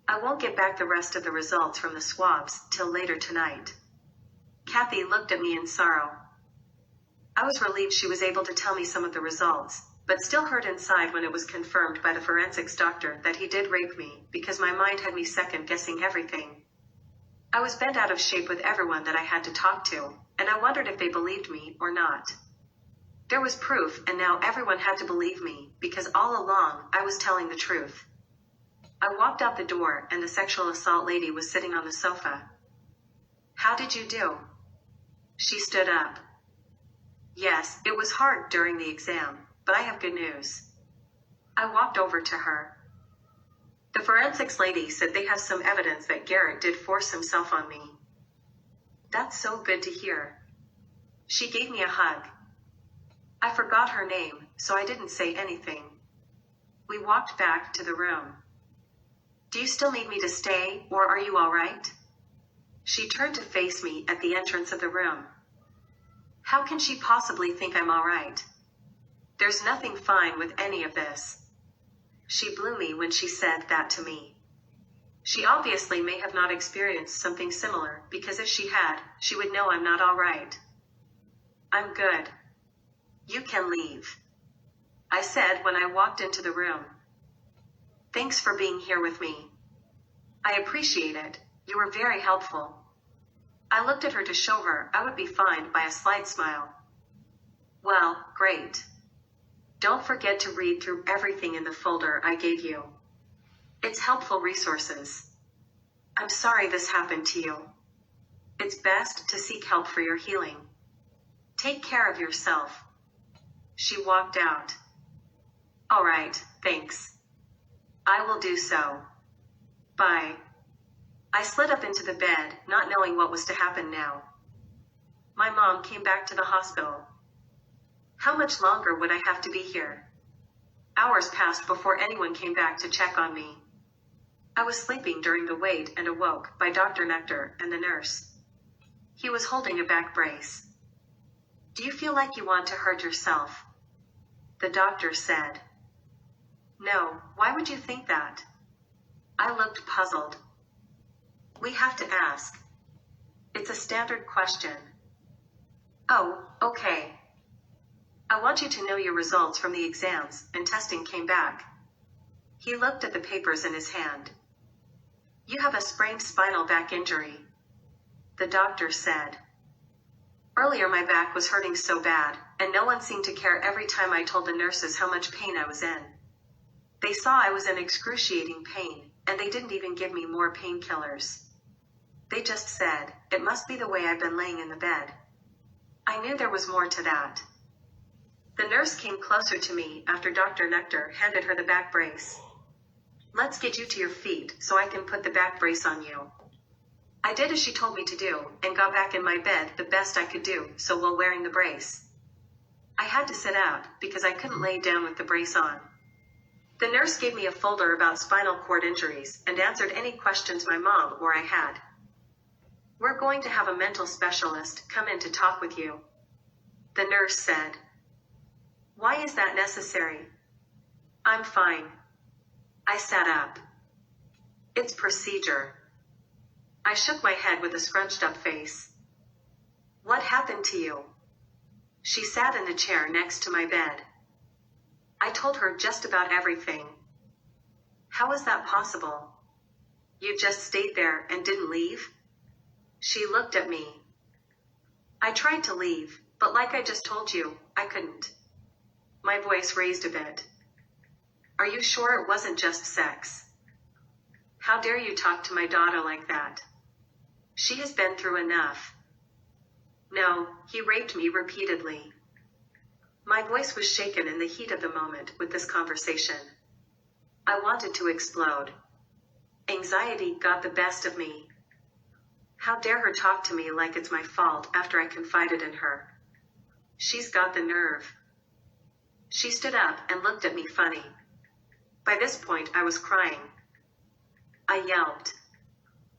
I won't get back the rest of the results from the swabs till later tonight." Kathy looked at me in sorrow. I was relieved she was able to tell me some of the results, but still hurt inside when it was confirmed by the forensics doctor that he did rape me, because my mind had me second-guessing everything. I was bent out of shape with everyone that I had to talk to, and I wondered if they believed me or not. There was proof, and now everyone had to believe me, because all along I was telling the truth. I walked out the door, and the sexual assault lady was sitting on the sofa. "How did you do?" She stood up. "Yes, it was hard during the exam, but I have good news." I walked over to her. "The forensics lady said they have some evidence that Garrett did force himself on me." "That's so good to hear." She gave me a hug. I forgot her name, so I didn't say anything. We walked back to the room. "Do you still need me to stay, or are you all right?" She turned to face me at the entrance of the room. How can she possibly think I'm all right? There's nothing fine with any of this. She blew me when she said that to me. She obviously may have not experienced something similar, because if she had, she would know I'm not all right. "I'm good. You can leave," I said when I walked into the room. "Thanks for being here with me. I appreciate it. You were very helpful." I looked at her to show her I would be fine by a slight smile. "Well, great. Don't forget to read through everything in the folder I gave you. It's helpful resources. I'm sorry this happened to you. It's best to seek help for your healing. Take care of yourself." She walked out. "All right, thanks. I will do so. Bye." I slid up into the bed, not knowing what was to happen now. My mom came back to the hospital. How much longer would I have to be here? Hours passed before anyone came back to check on me. I was sleeping during the wait and awoke by Dr. Nectar and the nurse. He was holding a back brace. "Do you feel like you want to hurt yourself?" the doctor said. "No, why would you think that?" I looked puzzled. "We have to ask. It's a standard question." "Oh, okay. I want you to know your results from the exams and testing came back." He looked at the papers in his hand. "You have a sprained spinal back injury," the doctor said. Earlier my back was hurting so bad, and no one seemed to care every time I told the nurses how much pain I was in. They saw I was in excruciating pain, and they didn't even give me more painkillers. They just said, it must be the way I've been laying in the bed. I knew there was more to that. The nurse came closer to me after Dr. Nectar handed her the back brace. "Let's get you to your feet so I can put the back brace on you." I did as she told me to do, and got back in my bed the best I could do so while wearing the brace. I had to sit out because I couldn't lay down with the brace on. The nurse gave me a folder about spinal cord injuries and answered any questions my mom or I had. "We're going to have a mental specialist come in to talk with you," the nurse said. "Why is that necessary?" "I'm fine." I sat up. "It's procedure." I shook my head with a scrunched up face. "What happened to you?" She sat in the chair next to my bed. I told her just about everything. "How is that possible? You just stayed there and didn't leave?" She looked at me. "I tried to leave, but like I just told you, I couldn't." My voice raised a bit. "Are you sure it wasn't just sex? How dare you talk to my daughter like that? She has been through enough." "No, he raped me repeatedly." My voice was shaken in the heat of the moment with this conversation. I wanted to explode. Anxiety got the best of me. How dare her talk to me like it's my fault after I confided in her? She's got the nerve. She stood up and looked at me funny. By this point I was crying. I yelped.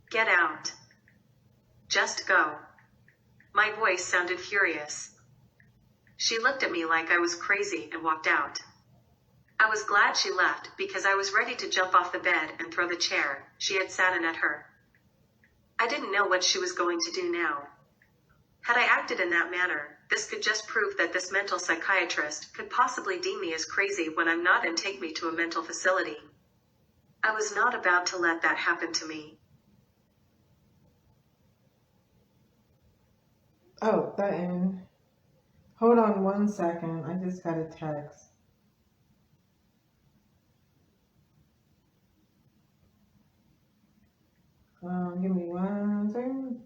Get out. Just go. My voice sounded furious. She looked at me like I was crazy and walked out. I was glad she left because I was ready to jump off the bed and throw the chair she had sat in at her. I didn't know what she was going to do now. Had I acted in that manner, this could just prove that this mental psychiatrist could possibly deem me as crazy when I'm not and take me to a mental facility. I was not about to let that happen to me. Oh, that ended. Hold on 1 second. I just got a text. Give me 1 second.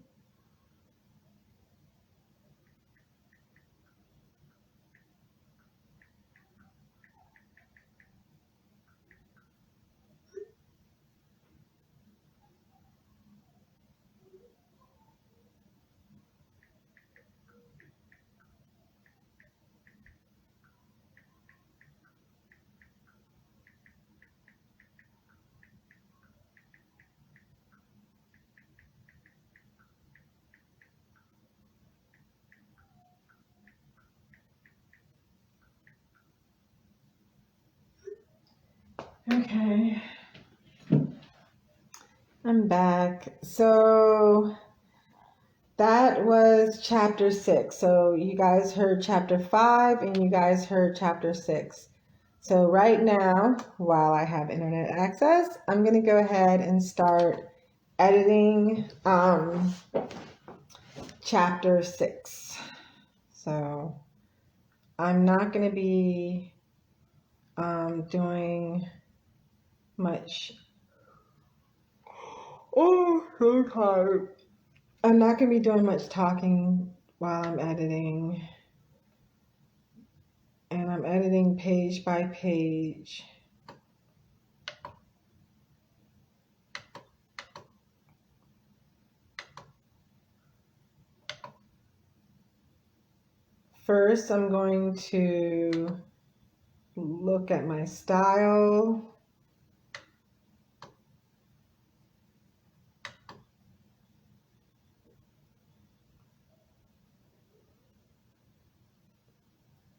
Okay. I'm back. So that was chapter 6. So you guys heard chapter 5 and you guys heard chapter 6. So right now, while I have internet access, I'm going to go ahead and start editing chapter 6. So I'm not going to be doing much. Oh, so tired. I'm not going to be doing much talking while I'm editing. And I'm editing page by page. First, I'm going to look at my style.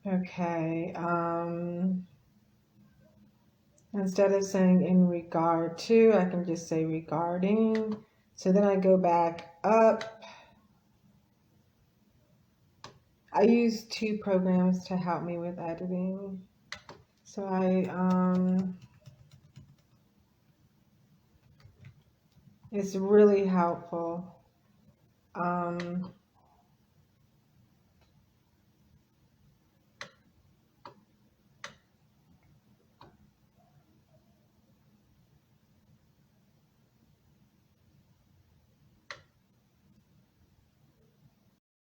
Okay, instead of saying in regard to, I can just say regarding. So then I go back up. I use 2 programs to help me with editing. So it's really helpful.